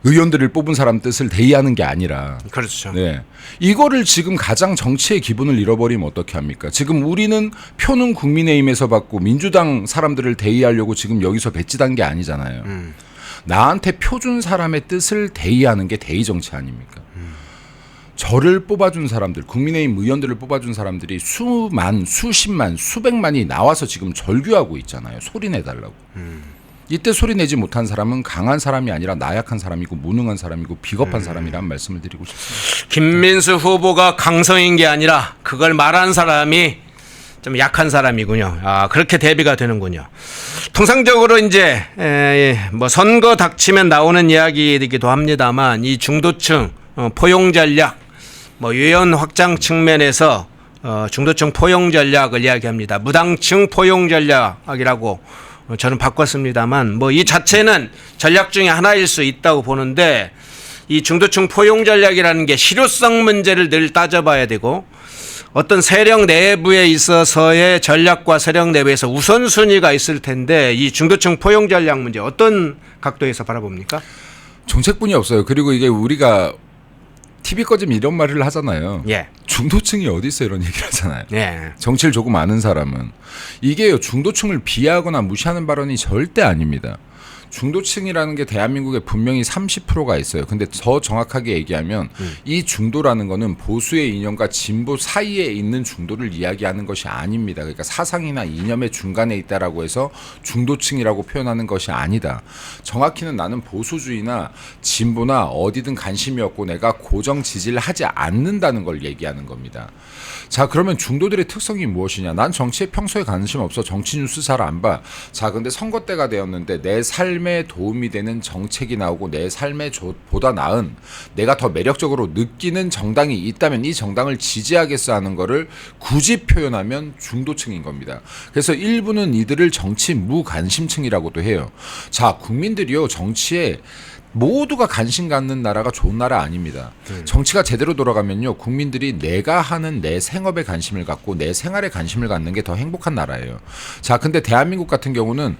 의원들을 뽑은 사람 뜻을 대의하는 게 아니라 그렇죠. 네. 이거를 지금 가장 정치의 기본을 잃어버리면 어떻게 합니까? 지금 우리는 표는 국민의힘에서 받고 민주당 사람들을 대의하려고 지금 여기서 배치단 게 아니잖아요. 나한테 표 준 사람의 뜻을 대의하는 게 대의 정치 아닙니까? 저를 뽑아준 사람들, 국민의힘 의원들을 뽑아준 사람들이 수만, 수십만, 수백만이 나와서 지금 절규하고 있잖아요. 소리 내달라고. 이때 소리 내지 못한 사람은 강한 사람이 아니라 나약한 사람이고 무능한 사람이고 비겁한 사람이라는 말씀을 드리고 싶습니다. 김민수 후보가 강성인 게 아니라 그걸 말한 사람이 좀 약한 사람이군요. 아, 그렇게 대비가 되는군요. 통상적으로 이제 뭐 선거 닥치면 나오는 이야기이기도 합니다만 이 중도층 포용 전략, 뭐 유연 확장 측면에서 중도층 포용 전략을 이야기합니다. 무당층 포용 전략이라고 저는 바꿨습니다만 뭐 이 자체는 전략 중에 하나일 수 있다고 보는데 이 중도층 포용 전략이라는 게 실효성 문제를 늘 따져봐야 되고 어떤 세력 내부에 있어서의 전략과 세력 내부에서 우선순위가 있을 텐데 이 중도층 포용 전략 문제 어떤 각도에서 바라봅니까? 정책뿐이 없어요. 그리고 이게 우리가 TV 꺼지면 이런 말을 하잖아요. 예. 중도층이 어디 있어 이런 얘기를 하잖아요. 예. 정치를 조금 아는 사람은 이게요 중도층을 비하하거나 무시하는 발언이 절대 아닙니다. 중도층이라는 게 대한민국에 분명히 30%가 있어요. 근데 더 정확하게 얘기하면 이 중도라는 거는 보수의 이념과 진보 사이에 있는 중도를 이야기하는 것이 아닙니다. 그러니까 사상이나 이념의 중간에 있다라고 해서 중도층이라고 표현하는 것이 아니다. 정확히는 나는 보수주의나 진보나 어디든 관심이 없고 내가 고정 지지를 하지 않는다는 걸 얘기하는 겁니다. 자, 그러면 중도들의 특성이 무엇이냐? 난 정치에 평소에 관심 없어. 정치 뉴스 잘 안 봐. 자, 근데 선거 때가 되었는데 내 삶에 도움이 되는 정책이 나오고 내 삶에 보다 나은 내가 더 매력적으로 느끼는 정당이 있다면 이 정당을 지지하겠어 하는 거를 굳이 표현하면 중도층인 겁니다. 그래서 일부는 이들을 정치 무관심층이라고도 해요. 자, 국민들이요, 정치에 모두가 관심 갖는 나라가 좋은 나라 아닙니다. 정치가 제대로 돌아가면요, 국민들이 내가 하는 내 생업에 관심을 갖고 내 생활에 관심을 갖는 게 더 행복한 나라예요. 자, 근데 대한민국 같은 경우는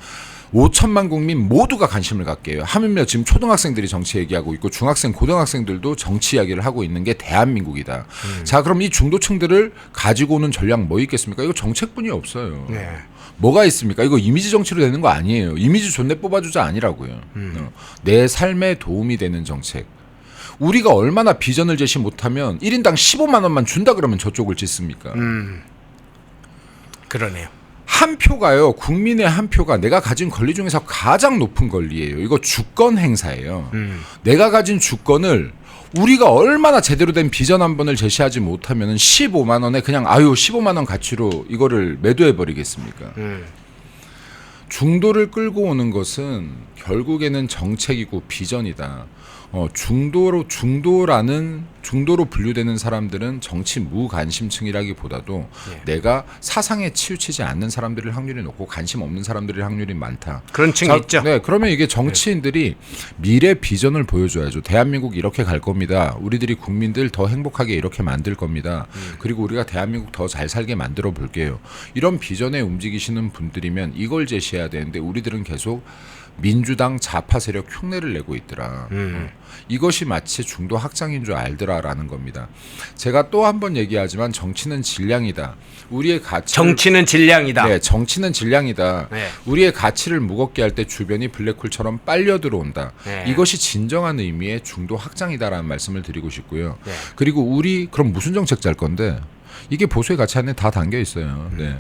5천만 국민 모두가 관심을 갖게 해요. 하물며 지금 초등학생들이 정치 얘기하고 있고 중학생, 고등학생들도 정치 이야기를 하고 있는 게 대한민국이다. 자, 그럼 이 중도층들을 가지고 오는 전략 뭐 있겠습니까? 이거 정책뿐이 없어요. 네. 뭐가 있습니까? 이거 이미지 정치로 되는 거 아니에요. 이미지 존내 뽑아주자 아니라고요. 내 삶에 도움이 되는 정책. 우리가 얼마나 비전을 제시 못하면 1인당 15만 원만 준다 그러면 저쪽을 짓습니까? 그러네요. 한 표가요, 국민의 한 표가 내가 가진 권리 중에서 가장 높은 권리예요. 이거 주권 행사예요. 내가 가진 주권을 우리가 얼마나 제대로 된 비전 한 번을 제시하지 못하면 15만 원에 그냥 15만 원 가치로 이거를 매도해 버리겠습니까? 중도를 끌고 오는 것은 결국에는 정책이고 비전이다. 중도로 분류되는 사람들은 정치 무관심층이라기보다도 내가 사상에 치우치지 않는 사람들일 확률이 높고 관심 없는 사람들일 확률이 많다. 그런 층이 있죠. 네, 그러면 이게 정치인들이 미래 비전을 보여줘야죠. 대한민국 이렇게 갈 겁니다. 우리들이 국민들 더 행복하게 이렇게 만들 겁니다. 그리고 우리가 대한민국 더 잘 살게 만들어 볼게요. 이런 비전에 움직이시는 분들이면 이걸 제시해야 되는데 우리들은 계속 민주당 좌파 세력 흉내를 내고 있더라. 이것이 마치 중도 확장인 줄 알더라라는 겁니다. 제가 또 한 번 얘기하지만 정치는 질량이다. 우리의 가치 정치는 질량이다. 네, 정치는 질량이다. 네. 우리의 가치를 무겁게 할 때 주변이 블랙홀처럼 빨려 들어온다. 네. 이것이 진정한 의미의 중도 확장이다라는 말씀을 드리고 싶고요. 네. 그리고 우리 그럼 무슨 정책 짤 건데? 이게 보수의 가치 안에 다 담겨 있어요. 네.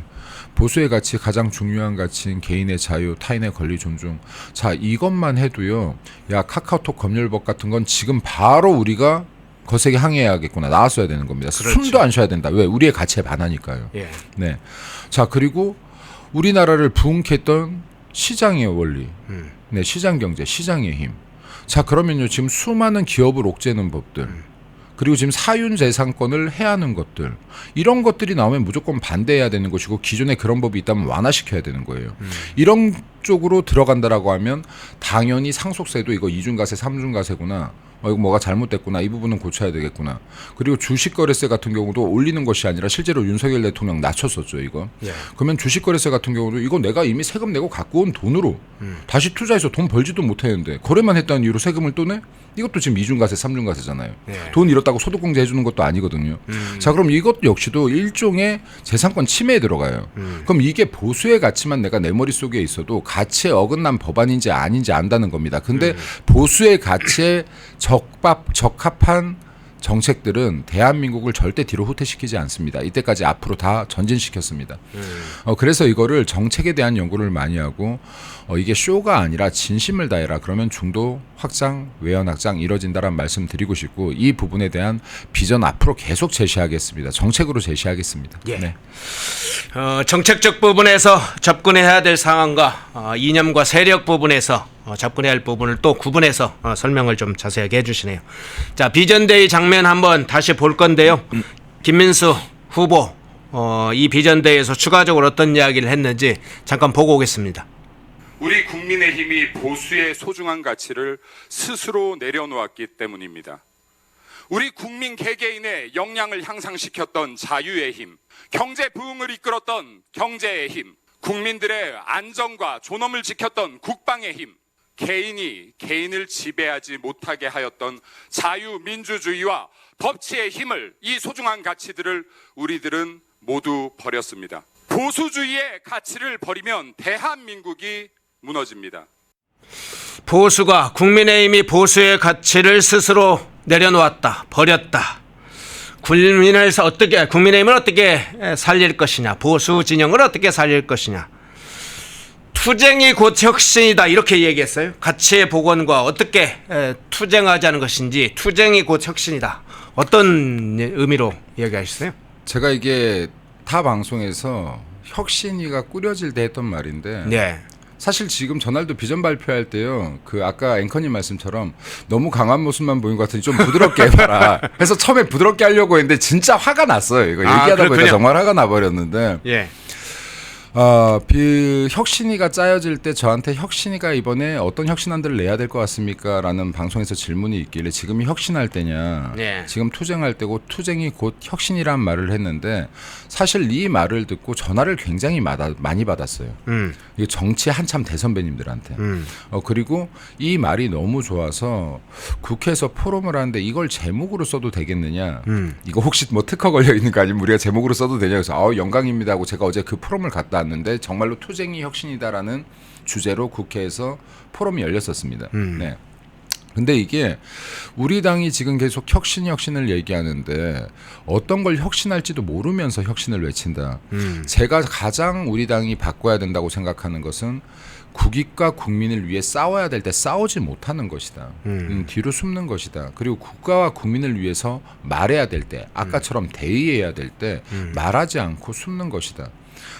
보수의 가치, 가장 중요한 가치인 개인의 자유, 타인의 권리 존중. 자, 이것만 해도요. 야, 카카오톡 검열법 같은 건 지금 바로 우리가 거세게 항의해야겠구나. 나왔어야 되는 겁니다. 그렇죠. 숨도 안 쉬어야 된다. 왜? 우리의 가치에 반하니까요. 예. 네. 자, 그리고 우리나라를 부흥케 했던 시장의 원리. 네, 시장 경제, 시장의 힘. 자, 그러면요. 지금 수많은 기업을 옥죄는 법들. 그리고 지금 사윤재산권을 해하는 것들, 이런 것들이 나오면 무조건 반대해야 되는 것이고 기존에 그런 법이 있다면 완화시켜야 되는 거예요. 이런 쪽으로 들어간다라고 하면 당연히 상속세도 이거 이중과세, 삼중과세구나. 이거 뭐가 잘못됐구나. 이 부분은 고쳐야 되겠구나. 그리고 주식거래세 같은 경우도 올리는 것이 아니라 실제로 윤석열 대통령 낮췄었죠, 이거. 예. 그러면 주식거래세 같은 경우도 이거 내가 이미 세금 내고 갖고 온 돈으로 다시 투자해서 돈 벌지도 못했는데 거래만 했다는 이유로 세금을 또 내? 이것도 지금 이중과세, 삼중과세잖아요. 예. 돈 잃었다고 소득공제 해주는 것도 아니거든요. 자, 그럼 이것 역시도 일종의 재산권 침해에 들어가요. 그럼 이게 보수의 가치만 내가 내 머릿속에 있어도 가치에 어긋난 법안인지 아닌지 안다는 겁니다. 근데 보수의 가치에 적합한 정책들은 대한민국을 절대 뒤로 후퇴시키지 않습니다. 이때까지 앞으로 다 전진시켰습니다. 그래서 이거를 정책에 대한 연구를 많이 하고 이게 쇼가 아니라 진심을 다해라. 그러면 중도 확장, 외연 확장 이뤄진다라는 말씀 드리고 싶고 이 부분에 대한 비전 앞으로 계속 제시하겠습니다. 정책으로 제시하겠습니다. 예. 네. 정책적 부분에서 접근해야 될 상황과 이념과 세력 부분에서 접근해야 할 부분을 또 구분해서 설명을 좀 자세하게 해주시네요. 자, 비전데이 장면 한번 다시 볼 건데요. 김민수 후보 이 비전데이에서 추가적으로 어떤 이야기를 했는지 잠깐 보고 오겠습니다. 우리 국민의힘이 보수의 소중한 가치를 스스로 내려놓았기 때문입니다. 우리 국민 개개인의 역량을 향상시켰던 자유의 힘, 경제 부흥을 이끌었던 경제의 힘, 국민들의 안전과 존엄을 지켰던 국방의 힘, 개인이 개인을 지배하지 못하게 하였던 자유민주주의와 법치의 힘을, 이 소중한 가치들을 우리들은 모두 버렸습니다. 보수주의의 가치를 버리면 대한민국이 무너집니다. 보수가 국민의힘이 보수의 가치를 스스로 내려놓았다, 버렸다. 국민의힘을 어떻게 살릴 것이냐, 보수 진영을 어떻게 살릴 것이냐. 투쟁이 곧 혁신이다 이렇게 얘기했어요. 가치의 복원과 어떻게 투쟁하자는 것인지 투쟁이 곧 혁신이다. 어떤 의미로 얘기하셨어요? 제가 이게 타 방송에서 혁신이가 꾸려질 때 했던 말인데 네. 사실 지금 전날도 비전 발표할 때요. 그 아까 앵커님 말씀처럼 너무 강한 모습만 보인 것 같으니 좀 부드럽게 해봐라. 해서 처음에 부드럽게 하려고 했는데 진짜 화가 났어요. 이거 얘기하다 보니까 정말 화가 나버렸는데. 예. 혁신이가 짜여질 때 저한테 혁신이가 이번에 어떤 혁신안들을 내야 될 것 같습니까? 라는 방송에서 질문이 있길래 지금이 혁신할 때냐, 네. 지금 투쟁할 때고 투쟁이 곧 혁신이란 말을 했는데 사실 이 말을 듣고 전화를 굉장히 많이 받았어요. 이게 정치 한참 대선배님들한테. 그리고 이 말이 너무 좋아서 국회에서 포럼을 하는데 이걸 제목으로 써도 되겠느냐, 이거 혹시 뭐 특허 걸려 있는 거 아니면 우리가 제목으로 써도 되냐, 그래서 영광입니다 하고 제가 어제 그 포럼을 갔다 왔는데 정말로 투쟁이 혁신이다라는 주제로 국회에서 포럼이 열렸었습니다. 네. 근데 이게 우리 당이 지금 계속 혁신을 얘기하는데 어떤 걸 혁신할지도 모르면서 혁신을 외친다. 제가 가장 우리 당이 바꿔야 된다고 생각하는 것은 국익과 국민을 위해 싸워야 될 때 싸우지 못하는 것이다. 뒤로 숨는 것이다. 그리고 국가와 국민을 위해서 말해야 될 때, 아까처럼 대의해야 될 때 말하지 않고 숨는 것이다.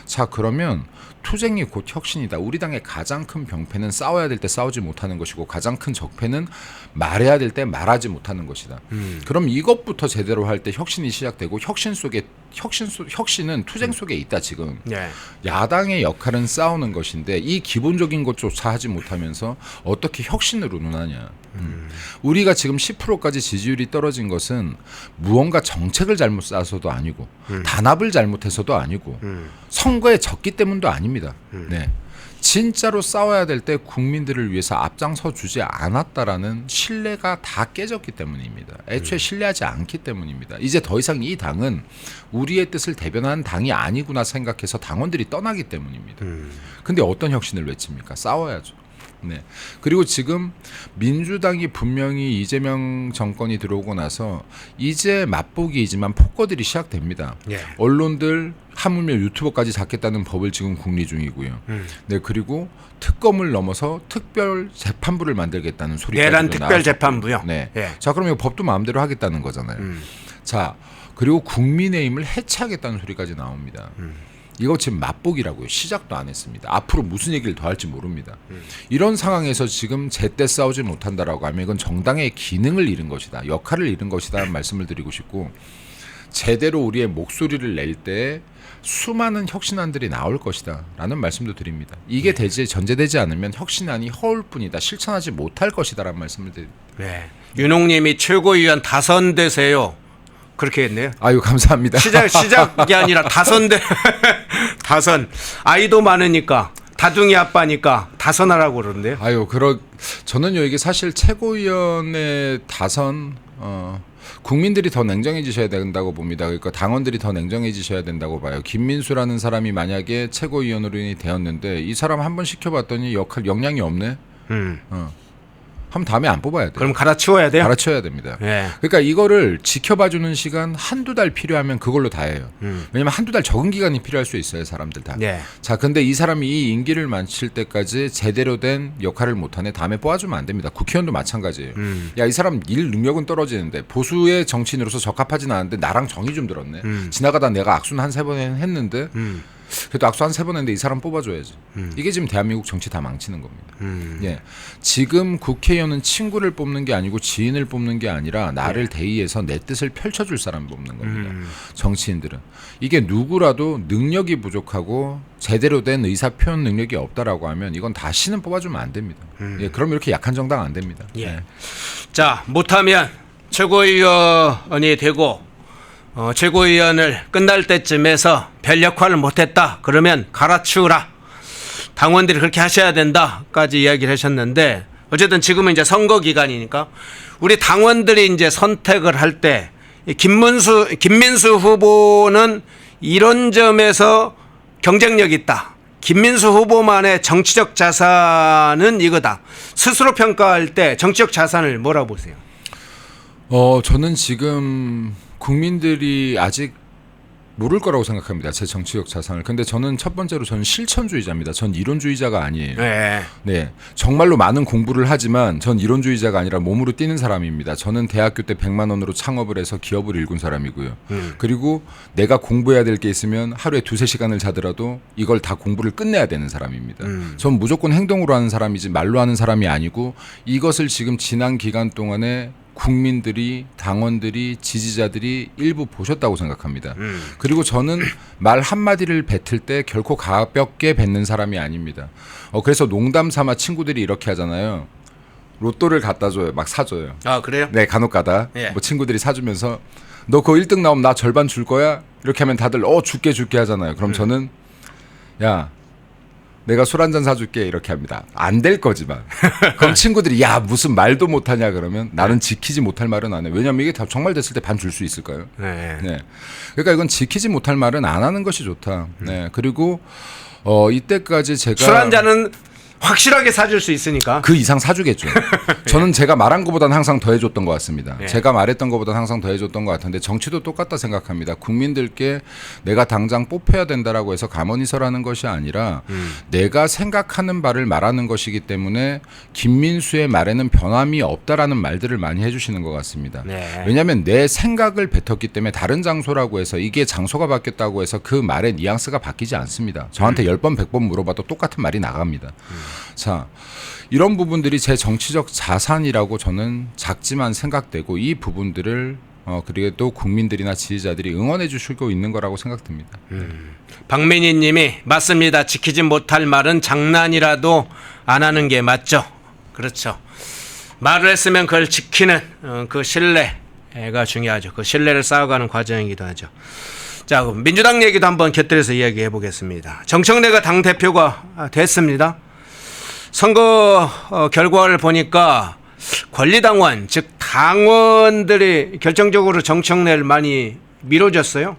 자, 그러면 투쟁이 곧 혁신이다. 우리 당의 가장 큰 병폐는 싸워야 될 때 싸우지 못하는 것이고 가장 큰 적폐는 말해야 될 때 말하지 못하는 것이다. 그럼 이것부터 제대로 할 때 혁신이 시작되고 혁신은 투쟁 속에 있다 지금. 네. 야당의 역할은 싸우는 것인데 이 기본적인 것조차 하지 못하면서 어떻게 혁신을 운운하냐. 우리가 지금 10%까지 지지율이 떨어진 것은 무언가 정책을 잘못 짜서도 아니고 단합을 잘못해서도 아니고 선거에 졌기 때문도 아닙니다. 네. 진짜로 싸워야 될 때 국민들을 위해서 앞장서 주지 않았다라는 신뢰가 다 깨졌기 때문입니다. 애초에 신뢰하지 않기 때문입니다. 이제 더 이상 이 당은 우리의 뜻을 대변하는 당이 아니구나 생각해서 당원들이 떠나기 때문입니다. 근데 어떤 혁신을 외칩니까? 싸워야죠. 네. 그리고 지금 민주당이 분명히 이재명 정권이 들어오고 나서 이제 맛보기이지만 폭거들이 시작됩니다. 예. 언론들 하물며 유튜버까지 잡겠다는 법을 지금 국리 중이고요. 네. 그리고 특검을 넘어서 특별 재판부를 만들겠다는 소리까지 내란 특별 재판부요. 네. 예. 자, 그럼 이거 법도 마음대로 하겠다는 거잖아요. 자, 그리고 국민의힘을 해체하겠다는 소리까지 나옵니다. 이거 지금 맛보기라고요. 시작도 안 했습니다. 앞으로 무슨 얘기를 더 할지 모릅니다. 이런 상황에서 지금 제때 싸우지 못한다라고 하면 이건 정당의 기능을 잃은 것이다. 역할을 잃은 것이다 말씀을 드리고 싶고, 제대로 우리의 목소리를 낼 때 수많은 혁신안들이 나올 것이다 라는 말씀도 드립니다. 이게 전제되지 않으면 혁신안이 허울뿐이다. 실천하지 못할 것이다 라는 말씀을 드립니다. 네. 윤홍님이 최고위원 다선되세요. 그렇게 했네요. 아유, 감사합니다. 시작이 아니라 다선대. 다선. 아이도 많으니까 다둥이 아빠니까 다선하라고 그러는데요. 아유, 저는요 이게 사실 최고위원의 다선 국민들이 더 냉정해지셔야 된다고 봅니다. 그러니까 당원들이 더 냉정해지셔야 된다고 봐요. 김민수라는 사람이 만약에 최고위원으로 되었는데 이 사람 한번 시켜봤더니 역량이 없네. 한번 다음에 안 뽑아야 돼요. 그럼 갈아치워야 돼요? 갈아치워야 됩니다. 네. 그러니까 이거를 지켜봐주는 시간 한두 달 필요하면 그걸로 다 해요. 왜냐면 한두 달 적은 기간이 필요할 수 있어요. 사람들 다. 네. 자, 근데 이 사람이 이 임기를 마칠 때까지 제대로 된 역할을 못하네. 다음에 뽑아주면 안 됩니다. 국회의원도 마찬가지예요. 야, 이 사람 일 능력은 떨어지는데 보수의 정치인으로서 적합하진 않은데 나랑 정이 좀 들었네. 지나가다 내가 악수는 한 3번 했는데 그래도 악수 한 3번 했는데 이 사람 뽑아줘야지. 이게 지금 대한민국 정치 다 망치는 겁니다. 예. 지금 국회의원은 친구를 뽑는 게 아니고 지인을 뽑는 게 아니라 나를 대의해서 내 뜻을 펼쳐줄 사람을 뽑는 겁니다. 정치인들은. 이게 누구라도 능력이 부족하고 제대로 된 의사표현 능력이 없다라고 하면 이건 다시는 뽑아주면 안 됩니다. 예. 그럼 이렇게 약한 정당 안 됩니다. 예. 예. 자, 못하면 최고위원이 되고 최고위원을 끝날 때쯤에서 별 역할을 못했다 그러면 갈아치우라, 당원들이 그렇게 하셔야 된다까지 이야기를 하셨는데, 어쨌든 지금은 이제 선거 기간이니까 우리 당원들이 이제 선택을 할 때 김민수 후보는 이런 점에서 경쟁력 있다, 김민수 후보만의 정치적 자산은 이거다. 스스로 평가할 때 정치적 자산을 뭐라고 보세요? 저는 지금 국민들이 아직 모를 거라고 생각합니다. 제 정치적 자산을. 근데 저는 첫 번째로 저는 실천주의자입니다. 전 이론주의자가 아니에요. 네. 네, 정말로 많은 공부를 하지만 전 이론주의자가 아니라 몸으로 뛰는 사람입니다. 저는 대학교 때 100만 원으로 창업을 해서 기업을 일군 사람이고요. 그리고 내가 공부해야 될 게 있으면 하루에 2-3시간을 자더라도 이걸 다 공부를 끝내야 되는 사람입니다. 전 무조건 행동으로 하는 사람이지 말로 하는 사람이 아니고 이것을 지금 지난 기간 동안에 국민들이, 당원들이, 지지자들이 일부 보셨다고 생각합니다. 그리고 저는 말 한마디를 뱉을 때 결코 가볍게 뱉는 사람이 아닙니다. 그래서 농담 삼아 친구들이 이렇게 하잖아요. 로또를 갖다 줘요. 막 사줘요. 아, 그래요? 네, 간혹가다. 예. 뭐 친구들이 사주면서 너 그거 1등 나오면 나 절반 줄 거야? 이렇게 하면 다들 줄게 하잖아요. 그럼 저는 야, 내가 술 한잔 사줄게 이렇게 합니다. 안 될 거지만. 그럼 친구들이 야 무슨 말도 못하냐 그러면 나는 지키지 못할 말은 안 해. 왜냐면 이게 다 정말 됐을 때 반 줄 수 있을까요? 네. 네. 그러니까 이건 지키지 못할 말은 안 하는 것이 좋다. 네. 그리고 이때까지 제가 술 한 잔은 확실하게 사줄 수 있으니까. 그 이상 사주겠죠. 저는 제가 말한 것보다는 항상 더 해줬던 것 같습니다. 예. 제가 말했던 것보다는 항상 더 해줬던 것 같은데 정치도 똑같다 생각합니다. 국민들께 내가 당장 뽑혀야 된다라고 해서 가만히 서라는 것이 아니라 내가 생각하는 바를 말하는 것이기 때문에 김민수의 말에는 변함이 없다라는 말들을 많이 해주시는 것 같습니다. 네. 왜냐하면 내 생각을 뱉었기 때문에 다른 장소라고 해서 이게 장소가 바뀌었다고 해서 그 말의 뉘앙스가 바뀌지 않습니다. 저한테 10번 100번 물어봐도 똑같은 말이 나갑니다. 자, 이런 부분들이 제 정치적 자산이라고 저는 작지만 생각되고 이 부분들을 그래도 국민들이나 지지자들이 응원해 주시고 있는 거라고 생각됩니다. 박민희 님이 맞습니다. 지키지 못할 말은 장난이라도 안 하는 게 맞죠. 그렇죠. 말을 했으면 그걸 지키는 그 신뢰가 중요하죠. 그 신뢰를 쌓아가는 과정이기도 하죠. 자, 그럼 민주당 얘기도 한번 곁들여서 이야기해 보겠습니다. 정청래가 당대표가 됐습니다. 선거 결과를 보니까 권리당원, 즉 당원들이 결정적으로 정청래를 많이 밀어줬어요.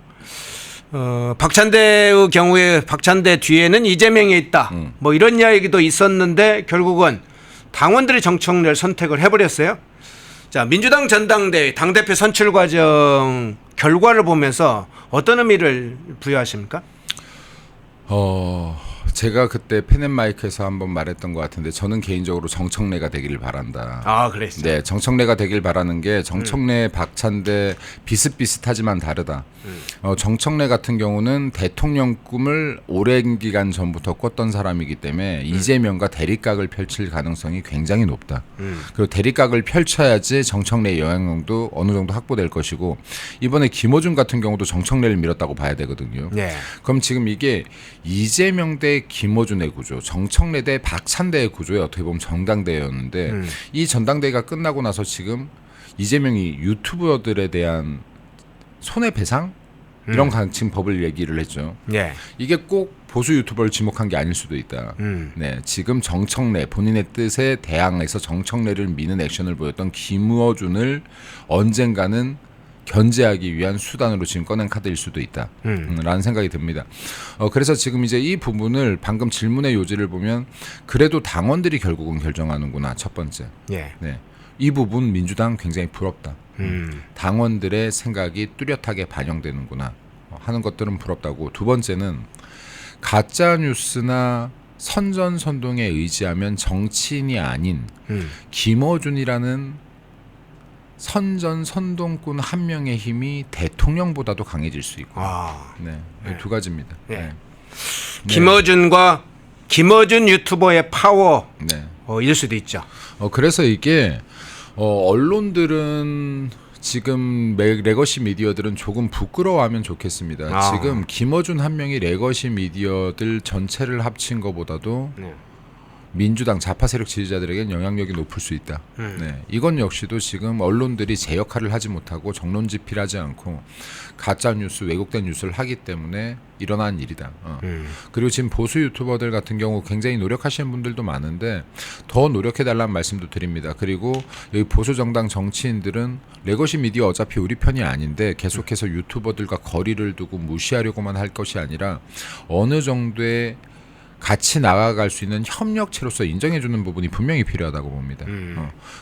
박찬대의 경우에 박찬대 뒤에는 이재명이 있다. 뭐 이런 이야기도 있었는데 결국은 당원들이 정청래를 선택을 해버렸어요. 자, 민주당 전당대회 당대표 선출 과정 결과를 보면서 어떤 의미를 부여하십니까? 제가 그때 펜앤마이크에서 한번 말했던 것 같은데 저는 개인적으로 정청래가 되기를 바란다. 아, 그랬어요. 네, 정청래가 되길 바라는 게 정청래, 박찬대 비슷비슷하지만 다르다. 정청래 같은 경우는 대통령 꿈을 오랜 기간 전부터 꿨던 사람이기 때문에 이재명과 대립각을 펼칠 가능성이 굉장히 높다. 그리고 대립각을 펼쳐야지 정청래의 영향력도 어느 정도 확보될 것이고 이번에 김어준 같은 경우도 정청래를 밀었다고 봐야 되거든요. 네. 그럼 지금 이게 이재명 대 김어준의 구조, 정청래 대 박찬대의 구조에 어떻게 보면 전당대회였는데 이 전당대회가 끝나고 나서 지금 이재명이 유튜버들에 대한 손해배상 이런 지금 법을 얘기를 했죠. 네. 이게 꼭 보수 유튜버를 지목한 게 아닐 수도 있다. 네, 지금 정청래 본인의 뜻에 대항해서 정청래를 미는 액션을 보였던 김어준을 언젠가는 견제하기 위한 수단으로 지금 꺼낸 카드일 수도 있다. 라는 생각이 듭니다. 그래서 지금 이제 이 부분을 방금 질문의 요지를 보면 그래도 당원들이 결국은 결정하는구나. 첫 번째. 예. 네. 이 부분 민주당 굉장히 부럽다. 당원들의 생각이 뚜렷하게 반영되는구나 하는 것들은 부럽다고. 두 번째는 가짜 뉴스나 선전선동에 의지하면 정치인이 아닌 김어준이라는 선전선동꾼 한 명의 힘이 대통령보다도 강해질 수 있고. 네, 네. 두 가지입니다. 네. 네. 김어준과 김어준 유튜버의 파워 네. 일 수도 있죠. 그래서 이게 언론들은 지금 레거시 미디어들은 조금 부끄러워하면 좋겠습니다. 지금 김어준 한 명이 레거시 미디어들 전체를 합친 것보다도 네. 민주당 좌파 세력 지지자들에겐 영향력이 높을 수 있다. 네, 이건 역시도 지금 언론들이 제 역할을 하지 못하고 정론집필하지 않고 가짜 뉴스, 왜곡된 뉴스를 하기 때문에 일어난 일이다. 그리고 지금 보수 유튜버들 같은 경우 굉장히 노력하시는 분들도 많은데 더 노력해달라는 말씀도 드립니다. 그리고 여기 보수 정당 정치인들은 레거시 미디어 어차피 우리 편이 아닌데 계속해서 유튜버들과 거리를 두고 무시하려고만 할 것이 아니라 어느 정도의 같이 나아갈 수 있는 협력체로서 인정해주는 부분이 분명히 필요하다고 봅니다.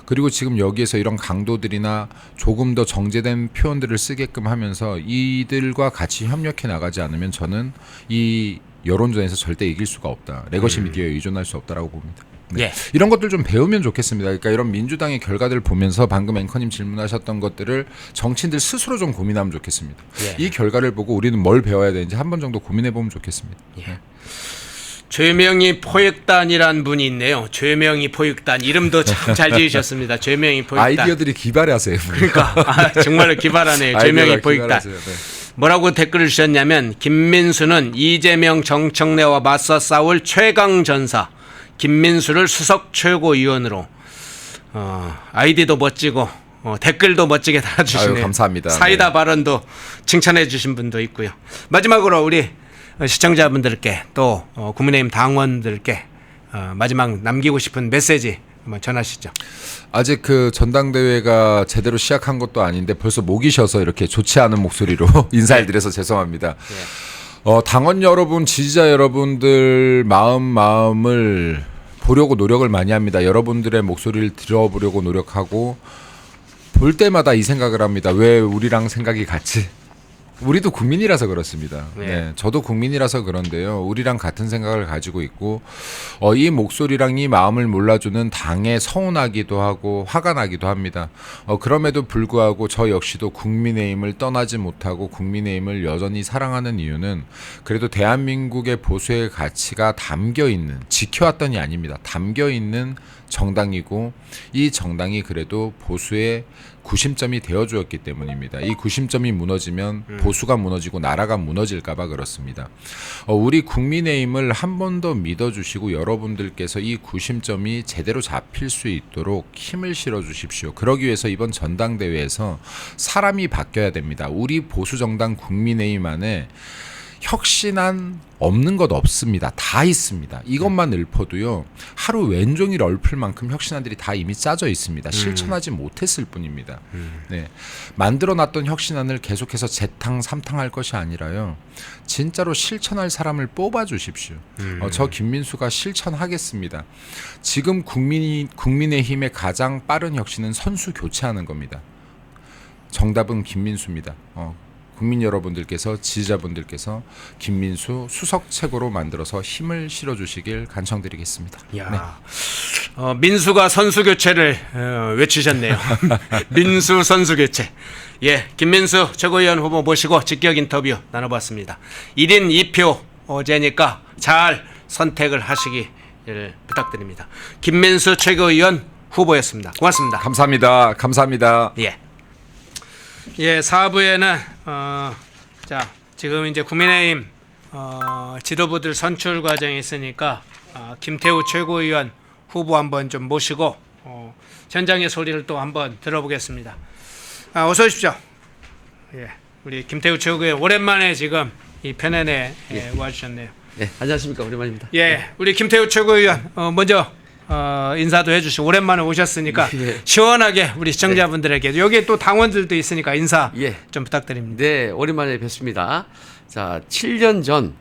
그리고 지금 여기에서 이런 강도들이나 조금 더 정제된 표현들을 쓰게끔 하면서 이들과 같이 협력해 나가지 않으면 저는 이 여론전에서 절대 이길 수가 없다. 레거시 미디어에 의존할 수 없다라고 봅니다. 네. 예. 이런 것들 좀 배우면 좋겠습니다. 그러니까 이런 민주당의 결과들을 보면서 방금 앵커님 질문하셨던 것들을 정치인들 스스로 좀 고민하면 좋겠습니다. 예. 이 결과를 보고 우리는 뭘 배워야 되는지 한 번 정도 고민해 보면 좋겠습니다. 네. 죄명이 포획단이란 분이 있네요. 죄명이 포획단 이름도 참 잘 지으셨습니다. 죄명이 포획단. 아이디어들이 기발하세요. 그러니까 정말로 기발하네요. 죄명이 포획단. 네. 뭐라고 댓글을 주셨냐면 김민수는 이재명 정청래와 맞서 싸울 최강 전사. 김민수를 수석 최고위원으로 아이디도 멋지고 댓글도 멋지게 달아주시네요. 아유, 감사합니다. 사이다 네. 발언도 칭찬해 주신 분도 있고요. 마지막으로 우리 시청자분들께 또 국민의힘 당원들께 마지막 남기고 싶은 메시지 한번 전하시죠. 아직 그 전당대회가 제대로 시작한 것도 아닌데 벌써 목이 쉬어서 이렇게 좋지 않은 목소리로 인사를 드려서 죄송합니다. 당원 여러분, 지지자 여러분들 마음을 보려고 노력을 많이 합니다. 여러분들의 목소리를 들어보려고 노력하고 볼 때마다 이 생각을 합니다. 왜 우리랑 생각이 같지? 우리도 국민이라서 그렇습니다. 네, 저도 국민이라서 그런데요. 우리랑 같은 생각을 가지고 있고 이 목소리랑 이 마음을 몰라주는 당에 서운하기도 하고 화가 나기도 합니다. 그럼에도 불구하고 저 역시도 국민의힘을 떠나지 못하고 국민의힘을 여전히 사랑하는 이유는 그래도 대한민국의 보수의 가치가 담겨있는, 지켜왔던이 아닙니다. 담겨있는 정당이고 이 정당이 그래도 보수의 구심점이 되어주었기 때문입니다. 이 구심점이 무너지면 보수가 무너지고 나라가 무너질까봐 그렇습니다. 우리 국민의힘을 한 번 더 믿어주시고 여러분들께서 이 구심점이 제대로 잡힐 수 있도록 힘을 실어주십시오. 그러기 위해서 이번 전당대회에서 사람이 바뀌어야 됩니다. 우리 보수정당 국민의힘 안에 혁신안 없는 것 없습니다. 다 있습니다. 이것만 읊어도요. 하루 왼종일 얽을 만큼 혁신안들이 다 이미 짜져 있습니다. 실천하지 못했을 뿐입니다. 네. 만들어놨던 혁신안을 계속해서 재탕 삼탕할 것이 아니라요. 진짜로 실천할 사람을 뽑아주십시오. 저 김민수가 실천하겠습니다. 지금 국민의힘의 가장 빠른 혁신은 선수 교체하는 겁니다. 정답은 김민수입니다. 국민 여러분들께서 지지자분들께서 김민수 수석 최고로 만들어서 힘을 실어주시길 간청드리겠습니다. 네. 민수가 선수 교체를 외치셨네요. 민수 선수 교체. 예, 김민수 최고위원 후보 모시고 직격 인터뷰 나눠봤습니다. 1인 2표 어제니까 잘 선택을 하시기를 부탁드립니다. 김민수 최고위원 후보였습니다. 고맙습니다. 감사합니다. 감사합니다. 예. 예, 4부에는 자, 지금 이제 국민의힘 지도부들 선출 과정에 있으니까 김태우 최고위원 후보 한번 좀 모시고 현장의 소리를 또 한번 들어보겠습니다. 어서 오십시오. 예, 우리 김태우 최고위원 오랜만에 지금 이 편안에 와주셨네요. 네, 안녕하십니까. 오랜만입니다. 예, 우리 김태우 최고위원 먼저 인사도 해주시고 오랜만에 오셨으니까 예. 시원하게 우리 시청자분들에게 여기에 또 당원들도 있으니까 인사 예. 좀 부탁드립니다. 네, 오랜만에 뵙습니다. 자, 7년 전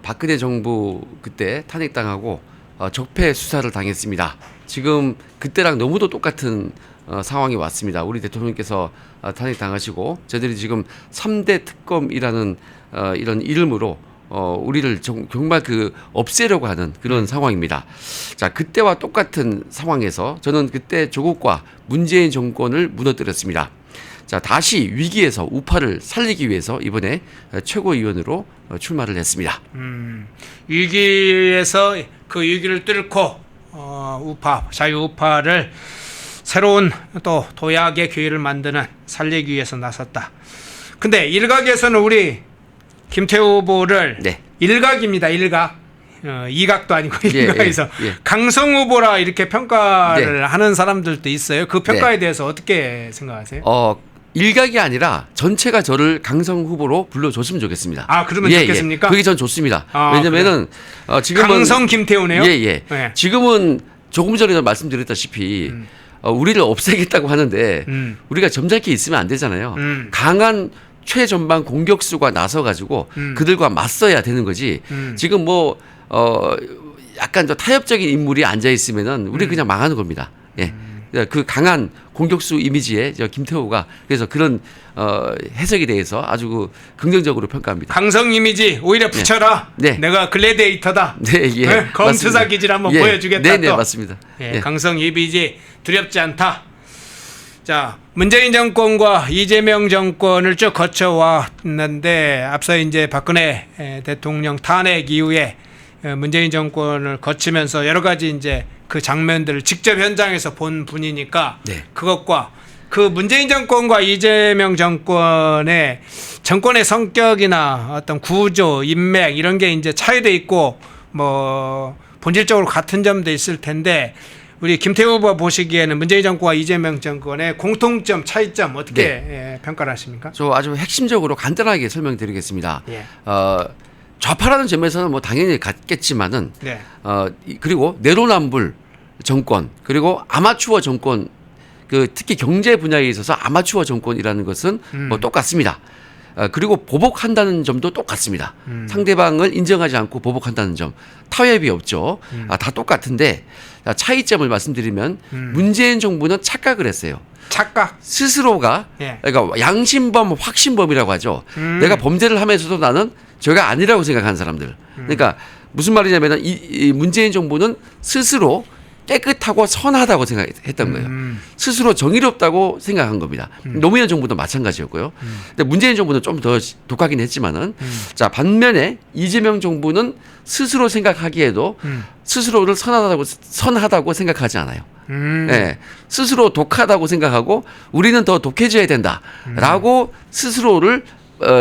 박근혜 정부 그때 탄핵당하고 적폐 수사를 당했습니다. 지금 그때랑 너무도 똑같은 상황이 왔습니다. 우리 대통령께서 탄핵당하시고 저희들이 지금 3대 특검이라는 이런 이름으로 우리를 정말 없애려고 하는 그런 상황입니다. 자, 그때와 똑같은 상황에서 저는 그때 조국과 문재인 정권을 무너뜨렸습니다. 자, 다시 위기에서 우파를 살리기 위해서 이번에 최고위원으로 출마를 했습니다. 위기에서 그 위기를 뚫고 우파, 자유우파를 새로운 또 도약의 기회를 만드는 살리기 위해서 나섰다. 근데 일각에서는 우리 김태우 후보를 네. 일각입니다. 일각. 이각도 아니고 예, 일각에서 예. 강성 후보라 이렇게 평가를 네. 하는 사람들도 있어요. 그 평가에 네. 대해서 어떻게 생각하세요? 일각이 아니라 전체가 저를 강성 후보로 불러줬으면 좋겠습니다. 그러면 좋겠습니까? 그게 전 좋습니다. 왜냐면은 지금은 강성 김태우네요. 예. 네. 지금은 조금 전에 말씀드렸다시피 우리를 없애겠다고 하는데 우리가 점잖게 있으면 안 되잖아요. 강한 최전방 공격수가 나서 가지고 그들과 맞서야 되는 거지. 지금 약간 좀 타협적인 인물이 앉아 있으면은 우리 그냥 망하는 겁니다. 예. 그 강한 공격수 이미지의 김태호가 그래서 그런 해석에 대해서 아주 긍정적으로 평가합니다. 강성 이미지 오히려 붙여라. 네. 내가 글래디에이터다. 네, 예. 네? 검투사 기질 한번 예. 보여주겠다. 네, 네, 또. 맞습니다. 예, 예. 강성 이미지 두렵지 않다. 자, 문재인 정권과 이재명 정권을 쭉 거쳐왔는데 앞서 이제 박근혜 대통령 탄핵 이후에 문재인 정권을 거치면서 여러 가지 이제 그 장면들을 직접 현장에서 본 분이니까 네. 그것과 그 문재인 정권과 이재명 정권의 성격이나 어떤 구조, 인맥 이런 게 이제 차이도 있고 뭐 본질적으로 같은 점도 있을 텐데 우리 김태우 후보 보시기에는 문재인 정권과 이재명 정권의 공통점, 차이점 어떻게 평가를 하십니까? 저 아주 핵심적으로 간단하게 설명드리겠습니다. 예. 좌파라는 점에서는 뭐 당연히 같겠지만은 네. 그리고 내로남불 정권 그리고 아마추어 정권 그 특히 경제 분야에 있어서 아마추어 정권이라는 것은 뭐 똑같습니다. 그리고 보복한다는 점도 똑같습니다. 상대방을 인정하지 않고 보복한다는 점 타협이 없죠. 다 똑같은데 차이점을 말씀드리면 문재인 정부는 착각을 했어요. 착각. 스스로가 예. 그러니까 양심범, 확신범이라고 하죠. 내가 범죄를 하면서도 나는 죄가 아니라고 생각하는 사람들. 그러니까 무슨 말이냐면은 이 문재인 정부는 스스로 깨끗하고 선하다고 생각했던 거예요. 스스로 정의롭다고 생각한 겁니다. 노무현 정부도 마찬가지였고요. 근데 문재인 정부는 좀 더 독하긴 했지만은 자 반면에 이재명 정부는 스스로 생각하기에도 스스로를 선하다고 생각하지 않아요. 예, 스스로 독하다고 생각하고 우리는 더 독해져야 된다라고 스스로를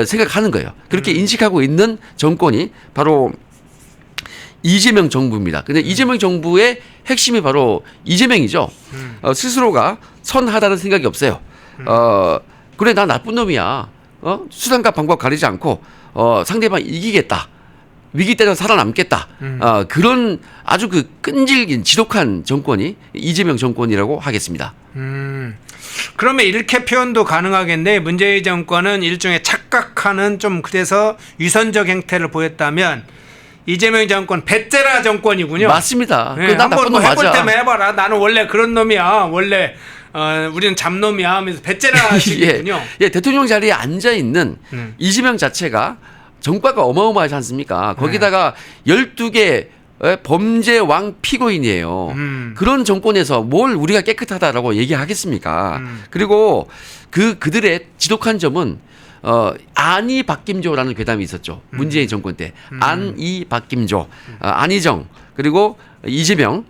생각하는 거예요. 그렇게 인식하고 있는 정권이 바로 이재명 정부입니다. 근데 이재명 정부의 핵심이 바로 이재명이죠. 스스로가 선하다는 생각이 없어요. 그래 나 나쁜 놈이야. 수단과 방법 가리지 않고 상대방 이기겠다. 위기 때는 살아남겠다. 그런 아주 그 끈질긴 지독한 정권이 이재명 정권이라고 하겠습니다. 그러면 이렇게 표현도 가능하겠네. 문재인 정권은 일종의 착각하는 좀 그래서 위선적 행태를 보였다면 이재명 정권 배째라 정권이군요. 맞습니다. 네, 나 한번 나쁜 뭐 놈 해볼 맞아. 때만 해봐라. 나는 원래 그런 놈이야. 원래 우리는 잡놈이야 하면서 배째라 식이군요. 예, 대통령 자리에 앉아 있는 이재명 자체가 정과가 어마어마하지 않습니까? 거기다가 12개 범죄 왕 피고인이에요. 그런 정권에서 뭘 우리가 깨끗하다라고 얘기하겠습니까? 그리고 그들의 지독한 점은 안이 박김조라는 괴담이 있었죠. 문재인 정권 때 안이 박김조, 안희정 그리고 이재명,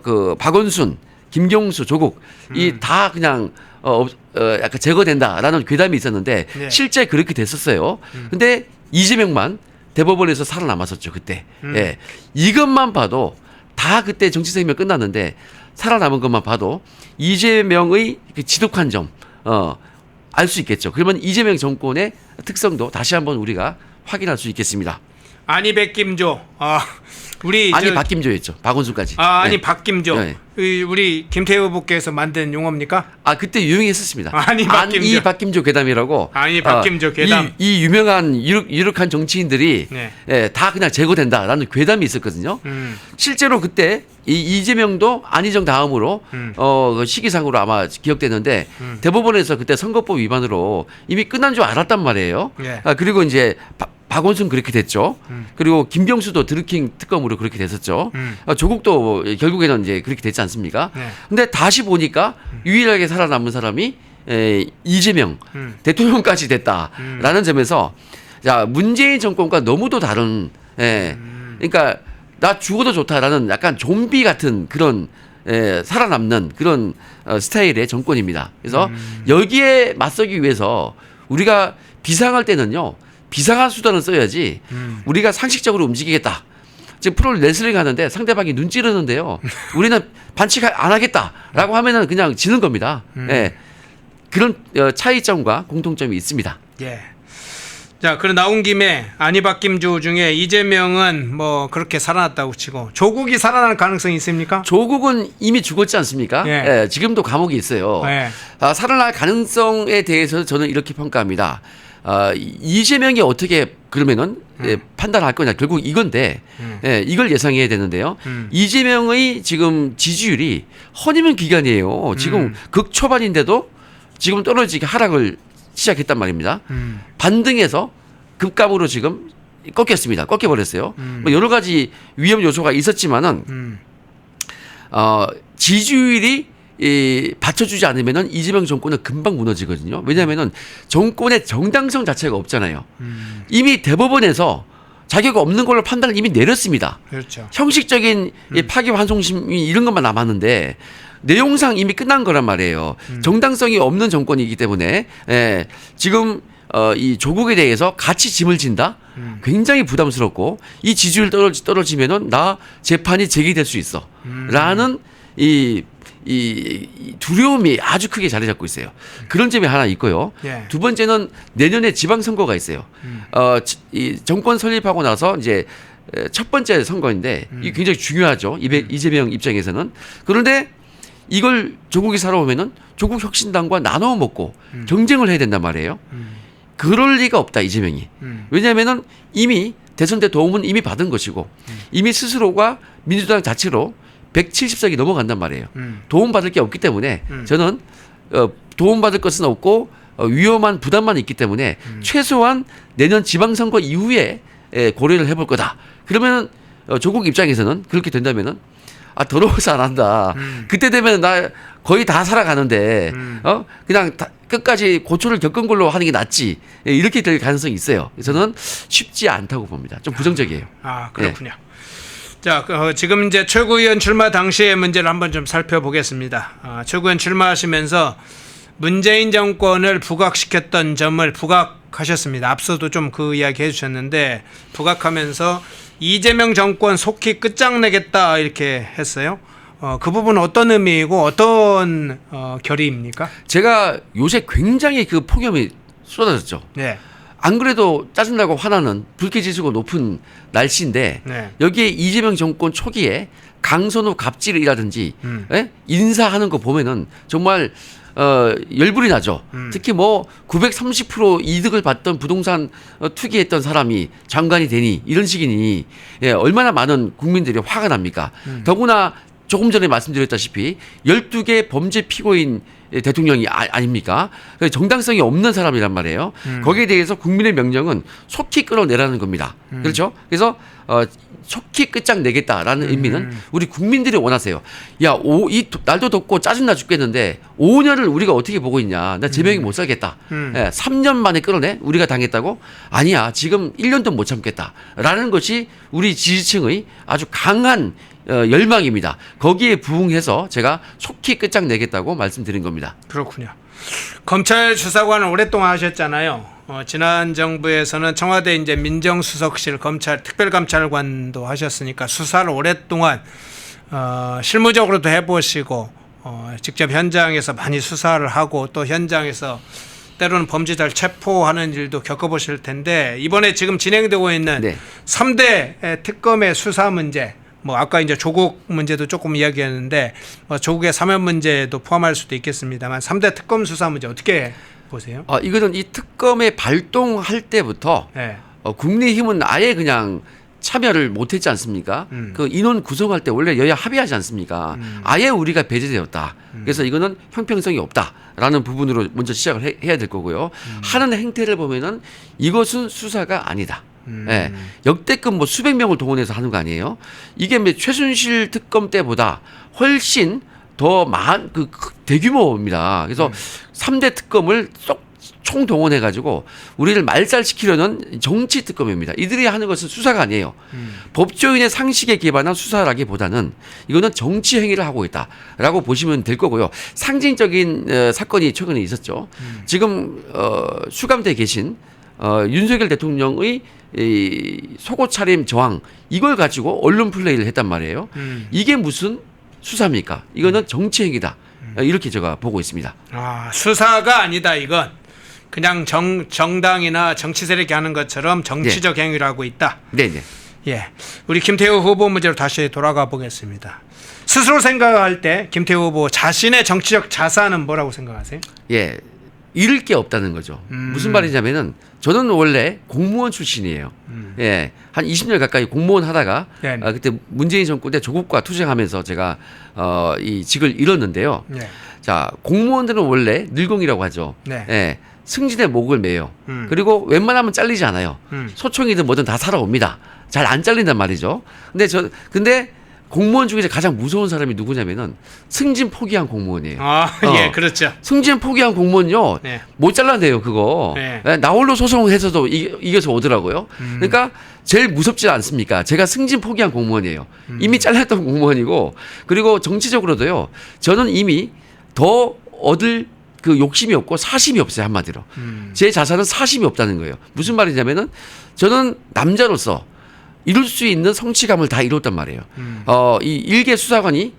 그 박원순, 김경수, 조국 이 다 그냥 약간 제거된다라는 괴담이 있었는데 네. 실제 그렇게 됐었어요. 근데 이재명만 대법원에서 살아남았었죠 그때. 예, 이것만 봐도 다 그때 정치 생명 끝났는데 살아남은 것만 봐도 이재명의 그 지독한 점, 알 수 있겠죠. 그러면 이재명 정권의 특성도 다시 한번 우리가 확인할 수 있겠습니다. 아니 백김조. 우리 아니 박김조였죠. 박원순까지. 아니 네. 박김조. 네. 우리 김태우 후보께서 만든 용어입니까? 그때 유행했었습니다. 아니 박김조. 이 박김조 괴담이라고. 아니 박김조 괴담. 이 유명한 유력한 정치인들이 네. 예, 다 그냥 제거된다라는 괴담이 있었거든요. 실제로 그때 이재명도 안희정 다음으로 그 시기상으로 아마 기억되는데 대법원에서 그때 선거법 위반으로 이미 끝난 줄 알았단 말이에요. 네. 그리고 이제 박원순 그렇게 됐죠. 그리고 김병수도 드루킹 특검으로 그렇게 됐었죠. 조국도 결국에는 이제 그렇게 됐지 않습니까? 네. 근데 다시 보니까 유일하게 살아남은 사람이 이재명 대통령까지 됐다라는 점에서 자 문재인 정권과 너무도 다른 그러니까 나 죽어도 좋다라는 약간 좀비 같은 그런 살아남는 그런 스타일의 정권입니다. 그래서 여기에 맞서기 위해서 우리가 비상할 때는요. 비상한 수단을 써야지 우리가 상식적으로 움직이겠다. 지금 프로 레슬링 하는데 상대방이 눈 찌르는데요. 우리는 반칙 안 하겠다라고 하면은 그냥 지는 겁니다. 예. 그런 차이점과 공통점이 있습니다. 예. 자, 그럼 나온 김에 아니 박김조 중에 이재명은 뭐 그렇게 살아났다고 치고 조국이 살아날 가능성이 있습니까? 조국은 이미 죽었지 않습니까? 예. 지금도 감옥에 있어요. 예. 살아날 가능성에 대해서 저는 이렇게 평가합니다. 이재명이 어떻게 그러면은 판단할 거냐 결국 이건데 이걸 예상해야 되는데요. 이재명의 지금 지지율이 허니문 기간이에요. 지금 극초반인데도 지금 떨어지게 하락을 시작했단 말입니다. 반등해서 급감으로 지금 꺾였습니다. 꺾여버렸어요. 뭐 여러 가지 위험 요소가 있었지만은 지지율이 받쳐주지 않으면은 이재명 정권은 금방 무너지거든요. 왜냐하면은 정권의 정당성 자체가 없잖아요. 이미 대법원에서 자격 없는 걸로 판단을 이미 내렸습니다. 그렇죠. 형식적인 파기환송심이 이런 것만 남았는데 내용상 이미 끝난 거란 말이에요. 정당성이 없는 정권이기 때문에 지금 이 조국에 대해서 같이 짐을 진다? 굉장히 부담스럽고 이 지지율 떨어지면은 나 재판이 제기될 수 있어. 라는 이 두려움이 아주 크게 자리 잡고 있어요. 그런 점이 하나 있고요. 예. 두 번째는 내년에 지방선거가 있어요. 이 정권 설립하고 나서 이제 첫 번째 선거인데 이게 굉장히 중요하죠. 이재명 입장에서는. 그런데 이걸 조국이 살아오면은 조국 혁신당과 나눠 먹고 경쟁을 해야 된단 말이에요. 그럴 리가 없다 이재명이. 왜냐하면은 이미 대선 때 도움은 이미 받은 것이고 이미 스스로가 민주당 자체로 170석이 넘어간단 말이에요. 도움 받을 게 없기 때문에 저는 도움 받을 것은 없고 위험한 부담만 있기 때문에 최소한 내년 지방선거 이후에 고려를 해볼 거다. 그러면 조국 입장에서는 그렇게 된다면은 더러워서 안 한다. 그때 되면 나 거의 다 살아가는데 그냥 끝까지 고초를 겪은 걸로 하는 게 낫지. 이렇게 될 가능성이 있어요. 저는 쉽지 않다고 봅니다. 좀 부정적이에요. 그렇군요. 자, 지금 이제 최고위원 출마 당시의 문제를 한번 좀 살펴보겠습니다. 최고위원 출마하시면서 문재인 정권을 부각시켰던 점을 부각하셨습니다. 앞서도 좀 그 이야기 해주셨는데 부각하면서 이재명 정권 속히 끝장내겠다 이렇게 했어요. 그 부분은 어떤 의미이고 어떤 결의입니까? 제가 요새 굉장히 그 폭염이 쏟아졌죠. 네. 안 그래도 짜증나고 화나는 불쾌지수가 높은 날씨인데 네. 여기에 이재명 정권 초기에 강선우 갑질이라든지 인사하는 거 보면은 정말 열불이 나죠. 특히 뭐 930% 이득을 받던 부동산 투기했던 사람이 장관이 되니 이런 식이니 얼마나 많은 국민들이 화가 납니까? 더구나 조금 전에 말씀드렸다시피 12개 범죄 피고인 대통령이 아닙니까? 정당성이 없는 사람이란 말이에요. 거기에 대해서 국민의 명령은 속히 끌어내라는 겁니다. 그렇죠? 그래서 속히 끝장내겠다라는 의미는 우리 국민들이 원하세요. 야, 날도 덥고 짜증나 죽겠는데 5년을 우리가 어떻게 보고 있냐. 나 제명이 못 살겠다. 3년 만에 끌어내? 우리가 당했다고? 아니야. 지금 1년도 못 참겠다라는 것이 우리 지지층의 아주 강한 열망입니다. 거기에 부응해서 제가 속히 끝장내겠다고 말씀드린 겁니다. 그렇군요. 검찰 수사관을 오랫동안 하셨잖아요. 지난 정부에서는 청와대 이제 민정수석실 검찰 특별감찰관도 하셨으니까 수사를 오랫동안 실무적으로도 해보시고 직접 현장에서 많이 수사를 하고 또 현장에서 때로는 범죄자를 체포하는 일도 겪어보실 텐데 이번에 지금 진행되고 있는 3대 특검의 수사 문제 뭐 아까 이제 조국 문제도 조금 이야기했는데 조국의 사면 문제도 포함할 수도 있겠습니다만 3대 특검 수사 문제 어떻게 보세요? 이거는 이 특검에 발동할 때부터 국민의힘은 아예 그냥 참여를 못했지 않습니까? 그 인원 구성할 때 원래 여야 합의하지 않습니까? 아예 우리가 배제되었다. 그래서 이거는 형평성이 없다라는 부분으로 먼저 시작을 해야 될 거고요. 하는 행태를 보면은 이것은 수사가 아니다. 역대급 뭐 수백 명을 동원해서 하는 거 아니에요? 이게 최순실 특검 때보다 훨씬 더 그 대규모입니다. 그래서 3대 특검을 총 동원해가지고 우리를 말살시키려는 정치 특검입니다. 이들이 하는 것은 수사가 아니에요. 법조인의 상식에 기반한 수사라기보다는 이거는 정치 행위를 하고 있다라고 보시면 될 거고요. 상징적인 사건이 최근에 있었죠. 지금 수감돼 계신 윤석열 대통령의 이 속옷 차림 저항 이걸 가지고 언론 플레이를 했단 말이에요. 이게 무슨 수사입니까? 이거는 정치 행위다. 이렇게 제가 보고 있습니다. 수사가 아니다 이건. 그냥 정당이나 정치 세력이 하는 것처럼 정치적 행위를 하고 있다. 네네. 예, 우리 김태우 후보 문제로 다시 돌아가 보겠습니다. 스스로 생각할 때 김태우 후보 자신의 정치적 자산은 뭐라고 생각하세요? 예, 잃을 게 없다는 거죠. 무슨 말이냐면은 저는 원래 공무원 출신이에요. 예, 한 20년 가까이 공무원 하다가 네. 그때 문재인 정권 때 조국과 투쟁하면서 제가 이 직을 잃었는데요. 네. 자, 공무원들은 원래 늘공이라고 하죠. 네. 예, 승진의 목을 매요. 그리고 웬만하면 잘리지 않아요. 소총이든 뭐든 다 살아옵니다. 잘 안 잘린단 말이죠. 근데 공무원 중에서 가장 무서운 사람이 누구냐면은 승진 포기한 공무원이에요. 예, 그렇죠. 승진 포기한 공무원요, 네. 못 잘라내요 그거. 네. 예, 나홀로 소송해서도 이겨서 오더라고요. 그러니까 제일 무섭지 않습니까? 제가 승진 포기한 공무원이에요. 이미 잘렸던 공무원이고, 그리고 정치적으로도요, 저는 이미 더 얻을 그 욕심이 없고 사심이 없어요, 한마디로. 제 자산은 사심이 없다는 거예요. 무슨 말이냐면은 저는 남자로서 이룰 수 있는 성취감을 다 이뤘단 말이에요. 이 일개 수사관이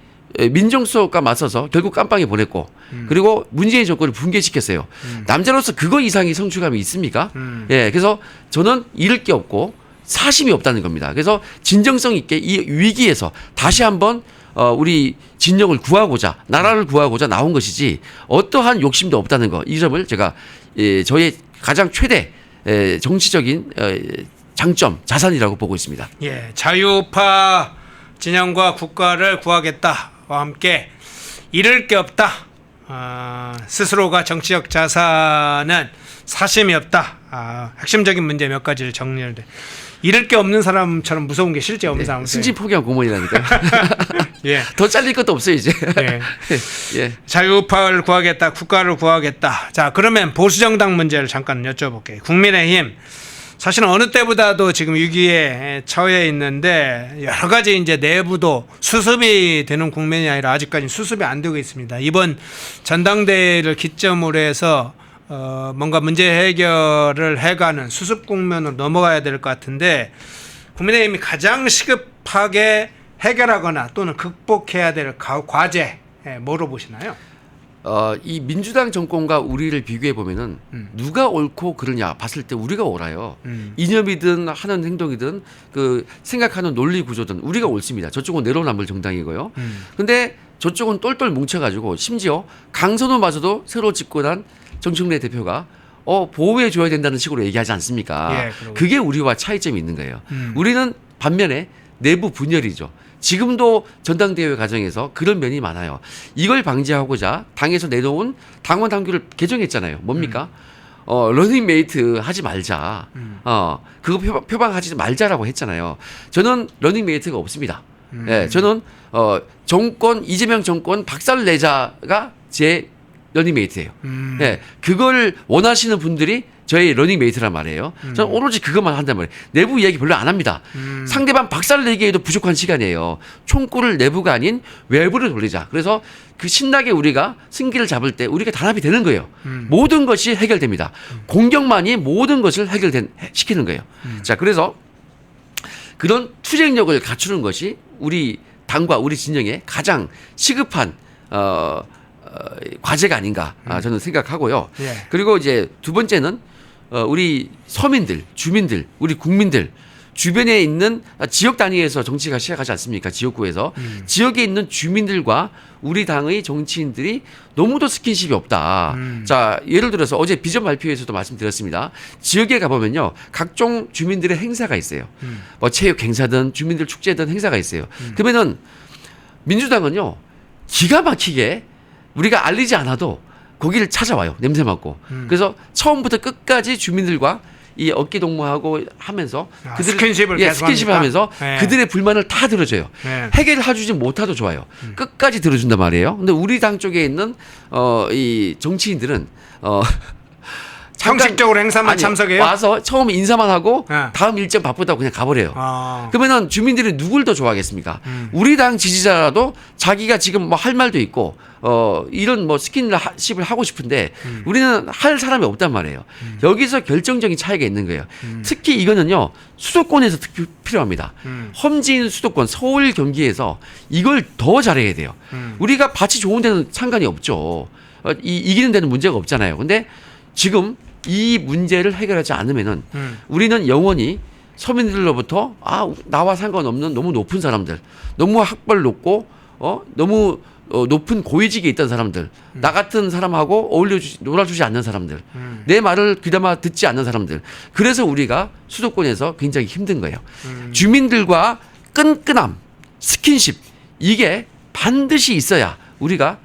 민정수석과 맞서서 결국 깜빵에 보냈고, 그리고 문재인 정권을 붕괴시켰어요. 남자로서 그거 이상의 성취감이 있습니까? 예, 그래서 저는 잃을 게 없고 사심이 없다는 겁니다. 그래서 진정성 있게 이 위기에서 다시 한번 우리 진영을 구하고자, 나라를 구하고자 나온 것이지 어떠한 욕심도 없다는 거, 이 점을 제가 저의 가장 최대 정치적인 장점, 자산이라고 보고 있습니다. 예, 자유파 진영과 국가를 구하겠다와 함께 잃을 게 없다. 스스로가 정치적 자산은 사심이 없다. 핵심적인 문제 몇 가지를 정리를 돼. 잃을 게 없는 사람처럼 무서운 게 실제 없는 사람. 승진 포기한 공무원이라니까요. 예. 더 잘릴 것도 없어요 이제. 예. 예. 자유파를 구하겠다, 국가를 구하겠다. 자, 그러면 보수정당 문제를 잠깐 여쭤볼게요. 국민의힘 사실은 어느 때보다도 지금 위기에 처해 있는데 여러 가지 이제 내부도 수습이 되는 국면이 아니라 아직까지 수습이 안 되고 있습니다. 이번 전당대회를 기점으로 해서 뭔가 문제 해결을 해가는 수습 국면으로 넘어가야 될 것 같은데, 국민의힘이 가장 시급하게 해결하거나 또는 극복해야 될 과제 뭐로 보시나요? 이 민주당 정권과 우리를 비교해 보면은 누가 옳고 그르냐 봤을 때 우리가 옳아요. 이념이든 하는 행동이든 그 생각하는 논리 구조든 우리가 옳습니다. 저쪽은 내로남불 정당이고요. 근데 저쪽은 똘똘 뭉쳐가지고 심지어 강선호마저도 새로 집권한 정청래 대표가 보호해 줘야 된다는 식으로 얘기하지 않습니까? 예, 그게 우리와 차이점이 있는 거예요. 우리는 반면에 내부 분열이죠. 지금도 전당대회 과정에서 그런 면이 많아요. 이걸 방지하고자 당에서 내놓은 당원 당규를 개정했잖아요. 뭡니까? 러닝메이트 하지 말자. 그거 표방하지 말자라고 했잖아요. 저는 러닝메이트가 없습니다. 예, 저는 정권, 이재명 정권 박살내자가 제 러닝메이트예요. 예, 그걸 원하시는 분들이 저희 러닝메이트란 말이에요. 저는 오로지 그것만 한단 말이에요. 내부 이야기 별로 안 합니다. 상대방 박살내기에도 부족한 시간이에요. 총구를 내부가 아닌 외부로 돌리자. 그래서 그 신나게 우리가 승기를 잡을 때 우리가 단합이 되는 거예요. 모든 것이 해결됩니다. 공격만이 모든 것을 시키는 거예요. 자, 그래서 그런 투쟁력을 갖추는 것이 우리 당과 우리 진영의 가장 시급한 과제가 아닌가 저는 생각하고요. 예. 그리고 이제 두 번째는 우리 서민들, 주민들, 우리 국민들 주변에 있는 지역 단위에서 정치가 시작하지 않습니까? 지역구에서 지역에 있는 주민들과 우리 당의 정치인들이 너무도 스킨십이 없다. 자, 예를 들어서 어제 비전 발표에서도 말씀드렸습니다. 지역에 가보면요, 각종 주민들의 행사가 있어요. 뭐 체육 행사든 주민들 축제든 행사가 있어요. 그러면은 민주당은요, 기가 막히게 우리가 알리지 않아도 거기를 찾아와요. 냄새 맡고. 그래서 처음부터 끝까지 주민들과 이 어깨 동무하고 하면서 스킨십을 계속 스킨십을 하면서 네. 그들의 불만을 다 들어줘요. 네. 해결해주지 못하도 좋아요. 끝까지 들어준단 말이에요. 근데 우리 당 쪽에 있는 이 정치인들은 형식적으로 행사만 참석해요? 와서 처음 인사만 하고 네. 다음 일정 바쁘다고 그냥 가버려요. 그러면은 주민들이 누굴 더 좋아하겠습니까? 우리 당 지지자라도 자기가 지금 뭐 할 말도 있고 이런 뭐 스킨십을 하고 싶은데 우리는 할 사람이 없단 말이에요. 여기서 결정적인 차이가 있는 거예요. 특히 이거는요, 수도권에서 특히 필요합니다. 험지인 수도권, 서울, 경기에서 이걸 더 잘해야 돼요. 우리가 밭이 좋은 데는 상관이 없죠. 이기는 데는 문제가 없잖아요. 근데 지금 이 문제를 해결하지 않으면은 우리는 영원히 서민들로부터 나와 상관없는 너무 높은 사람들, 너무 학벌 높고 너무 높은 고위직에 있던 사람들, 나 같은 사람하고 놀아주지 않는 사람들, 내 말을 귀담아 듣지 않는 사람들. 그래서 우리가 수도권에서 굉장히 힘든 거예요. 주민들과 끈끈함, 스킨십, 이게 반드시 있어야 우리가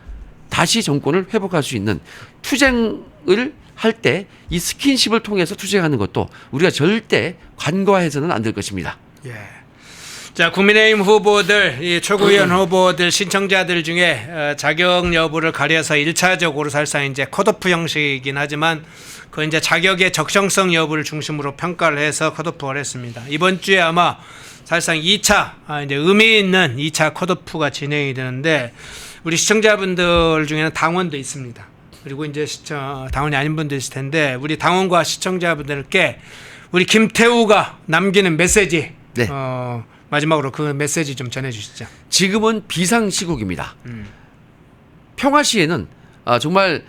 다시 정권을 회복할 수 있는, 투쟁을 할 때 이 스킨십을 통해서 투쟁하는 것도 우리가 절대 간과해서는 안 될 것입니다. 예. 자, 국민의힘 후보들, 이 최고위원 후보들 신청자들 중에 자격 여부를 가려서 1차적으로 사실상 이제 컷오프 형식이긴 하지만 그 이제 자격의 적정성 여부를 중심으로 평가를 해서 컷오프를 했습니다. 이번 주에 아마 사실상 2차 이제 의미 있는 2차 컷오프가 진행이 되는데, 우리 시청자분들 중에는 당원도 있습니다. 그리고 이제 당원이 아닌 분도 있을 텐데, 우리 당원과 시청자분들께 우리 김태우가 남기는 메시지, 네. 마지막으로 그 메시지 좀 전해주시죠. 지금은 비상시국입니다. 평화시에는 정말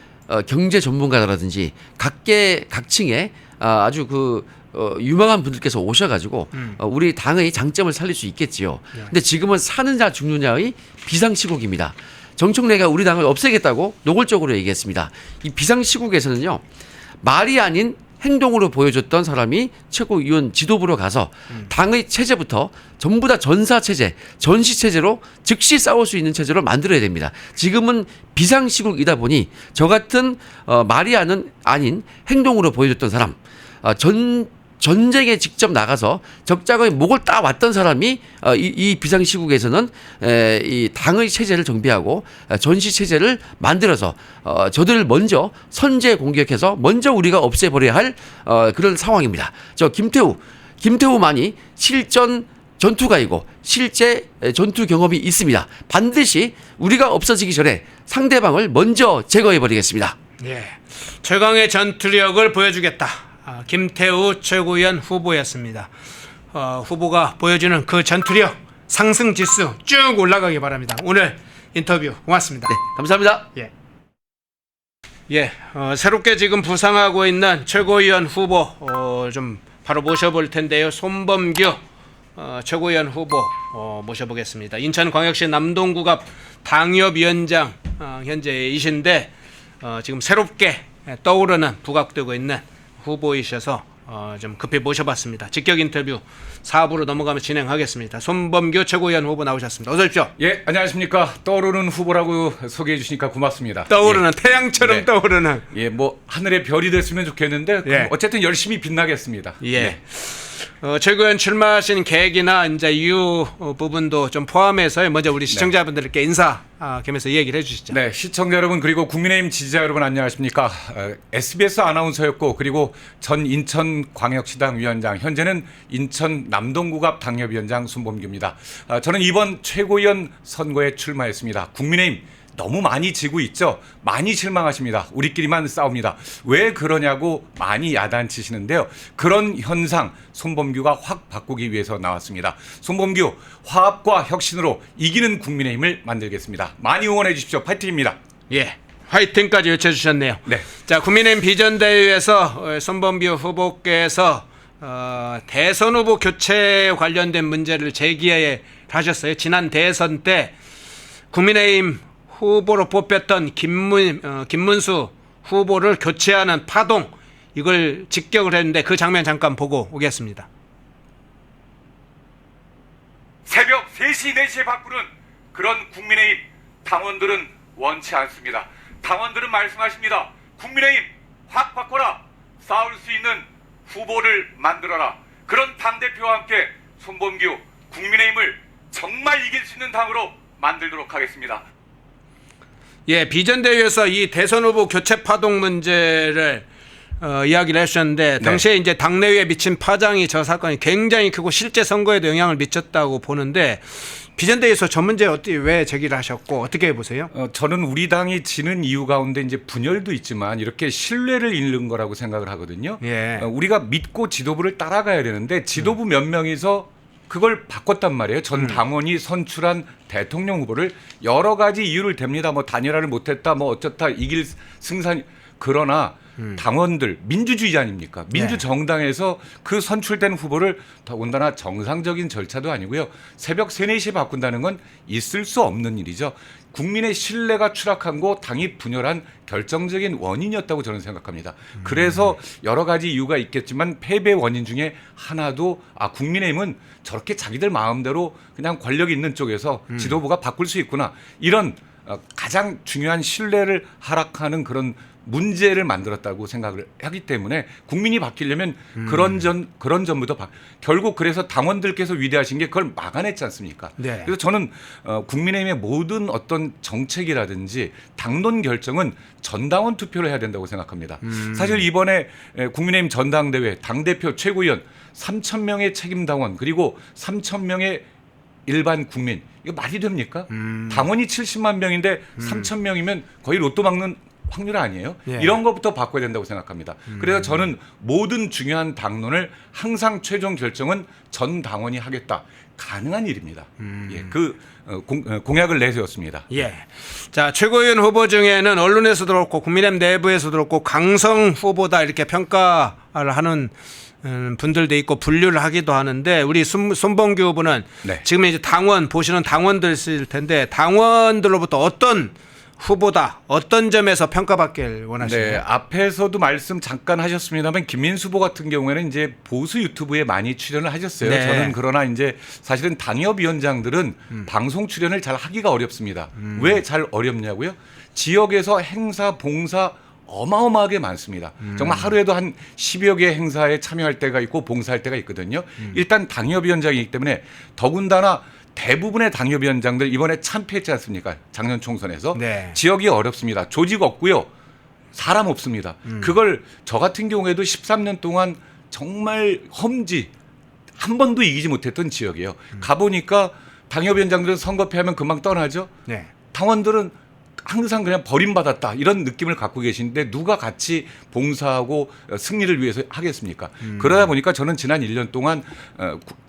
경제 전문가라든지 각계각층의 아주 유망한 분들께서 오셔가지고 우리 당의 장점을 살릴 수 있겠지요. 근데 지금은 사느냐 죽느냐의 비상시국입니다. 정청래가 우리 당을 없애겠다고 노골적으로 얘기했습니다. 이 비상시국에서는요, 말이 아닌 행동으로 보여줬던 사람이 최고위원 지도부로 가서 당의 체제부터 전부 다 전사체제, 전시체제로 즉시 싸울 수 있는 체제로 만들어야 됩니다. 지금은 비상시국이다 보니 저 같은 말이 아닌 행동으로 보여줬던 사람, 전쟁에 직접 나가서 적장의 목을 따왔던 사람이 이 비상시국에서는 이 당의 체제를 정비하고 전시체제를 만들어서 저들을 먼저 선제 공격해서 먼저 우리가 없애버려야 할 그런 상황입니다. 저 김태우만이 실전 전투가이고 실제 전투 경험이 있습니다. 반드시 우리가 없어지기 전에 상대방을 먼저 제거해버리겠습니다. 예, 최강의 전투력을 보여주겠다. 김태우 최고위원 후보였습니다. 후보가 보여주는 그 전투력 상승 지수 쭉 올라가기 바랍니다. 오늘 인터뷰 고맙습니다. 네, 감사합니다. 새롭게 지금 부상하고 있는 최고위원 후보 좀 바로 모셔볼 텐데요. 손범규 최고위원 후보 모셔보겠습니다. 인천광역시 남동구갑 당협위원장 현재이신데 지금 새롭게 떠오르는 부각되고 있는 후보이셔서 좀 급히 모셔봤습니다. 직격 인터뷰 4부로 넘어가면 진행하겠습니다. 손범규 최고위원 후보 나오셨습니다. 어서 오십시오. 예, 안녕하십니까. 떠오르는 후보라고 소개해 주시니까 고맙습니다. 떠오르는 태양처럼 네. 떠오르는. 예, 뭐 하늘의 별이 됐으면 좋겠는데 예. 어쨌든 열심히 빛나겠습니다. 예. 네. 최고위원 출마하신 계획이나 이제 이유 부분도 좀 포함해서 먼저 우리 시청자분들께 인사 겸해서 얘기를 해주시죠. 네, 시청자 여러분 그리고 국민의힘 지지자 여러분 안녕하십니까. SBS 아나운서였고 그리고 전 인천광역시당 위원장, 현재는 인천 남동구갑 당협위원장 손범규입니다. 저는 이번 최고위원 선거에 출마했습니다. 국민의힘 너무 많이 지고 있죠. 많이 실망하십니다. 우리끼리만 싸웁니다. 왜 그러냐고 많이 야단치시는데요. 그런 현상 손범규가 확 바꾸기 위해서 나왔습니다. 손범규 화합과 혁신으로 이기는 국민의힘을 만들겠습니다. 많이 응원해 주십시오. 파이팅입니다. 예. 화이팅까지 외쳐주셨네요. 네. 자, 국민의힘 비전대회에서 손범규 후보께서 대선 후보 교체 관련된 문제를 제기하셨어요. 지난 대선 때 국민의힘 후보로 뽑혔던 김문수 후보를 교체하는 파동, 이걸 직격을 했는데 그 장면 잠깐 보고 오겠습니다. 새벽 3시, 4시에 바꾸는 그런 국민의힘 당원들은 원치 않습니다. 당원들은 말씀하십니다. 국민의힘 확 바꿔라. 싸울 수 있는 후보를 만들어라. 그런 당대표와 함께 손범규 국민의힘을 정말 이길 수 있는 당으로 만들도록 하겠습니다. 예, 비전대회에서 이 대선 후보 교체 파동 문제를 이야기를 해주셨는데 당시에 이제 당내외에 미친 파장이 저 사건이 굉장히 크고 실제 선거에도 영향을 미쳤다고 보는데 비전대회에서 저 문제 왜 제기를 하셨고 어떻게 보세요? 저는 우리 당이 지는 이유 가운데 이제 분열도 있지만 이렇게 신뢰를 잃는 거라고 생각을 하거든요. 예. 우리가 믿고 지도부를 따라가야 되는데 지도부 몇 명이서 그걸 바꿨단 말이에요. 전 당원이 선출한 대통령 후보를 여러 가지 이유를 댑니다. 뭐 단일화를 못했다, 뭐 어쩌다, 이길 승산. 그러나 당원들 민주주의 아닙니까? 민주정당에서 그 선출된 후보를 더군다나 정상적인 절차도 아니고요. 새벽 3, 4시에 바꾼다는 건 있을 수 없는 일이죠. 국민의 신뢰가 추락한 거 당이 분열한 결정적인 원인이었다고 저는 생각합니다. 그래서 여러 가지 이유가 있겠지만 패배 원인 중에 하나도 국민의힘은 저렇게 자기들 마음대로 그냥 권력 있는 쪽에서 지도부가 바꿀 수 있구나. 이런 가장 중요한 신뢰를 하락하는 그런 문제를 만들었다고 생각을 하기 때문에 국민이 바뀌려면 그런 점부터 결국 그래서 당원들께서 위대하신 게 그걸 막아냈지 않습니까? 네. 그래서 저는 국민의힘의 모든 어떤 정책이라든지 당론 결정은 전당원 투표를 해야 된다고 생각합니다. 사실 이번에 국민의힘 전당대회 당대표 최고위원 3,000명의 책임당원 그리고 3,000명의 일반 국민 이거 말이 됩니까? 당원이 70만 명인데 3,000명이면 거의 로또 막는 확률 아니에요? 예. 이런 것부터 바꿔야 된다고 생각합니다. 그래서 저는 모든 중요한 당론을 항상 최종 결정은 전 당원이 하겠다. 가능한 일입니다. 예, 공약을 내세웠습니다. 예. 자, 최고위원 후보 중에는 언론에서도 그렇고 국민의힘 내부에서도 그렇고 강성 후보다 이렇게 평가를 하는 분들도 있고 분류를 하기도 하는데 우리 손범규 후보는 네. 지금 이제 당원 보시는 당원들 있을 텐데 당원들로부터 어떤 후보다 어떤 점에서 평가받길 원하시나요? 네, 앞에서도 말씀 잠깐 하셨습니다만 김민수 후보 같은 경우에는 이제 보수 유튜브에 많이 출연을 하셨어요. 네. 저는 그러나 이제 사실은 당협위원장들은 방송 출연을 잘 하기가 어렵습니다. 왜 잘 어렵냐고요? 지역에서 행사, 봉사 어마어마하게 많습니다. 정말 하루에도 한 10여 개 행사에 참여할 때가 있고 봉사할 때가 있거든요. 일단 당협위원장이기 때문에 더군다나 대부분의 당협위원장들 이번에 참패했지 않습니까? 작년 총선에서. 네. 지역이 어렵습니다. 조직 없고요. 사람 없습니다. 그걸 저 같은 경우에도 13년 동안 정말 험지 한 번도 이기지 못했던 지역이에요. 가보니까 당협위원장들은 선거패하면 금방 떠나죠. 네. 당원들은 항상 그냥 버림받았다 이런 느낌을 갖고 계신데 누가 같이 봉사하고 승리를 위해서 하겠습니까? 그러다 보니까 저는 지난 1년 동안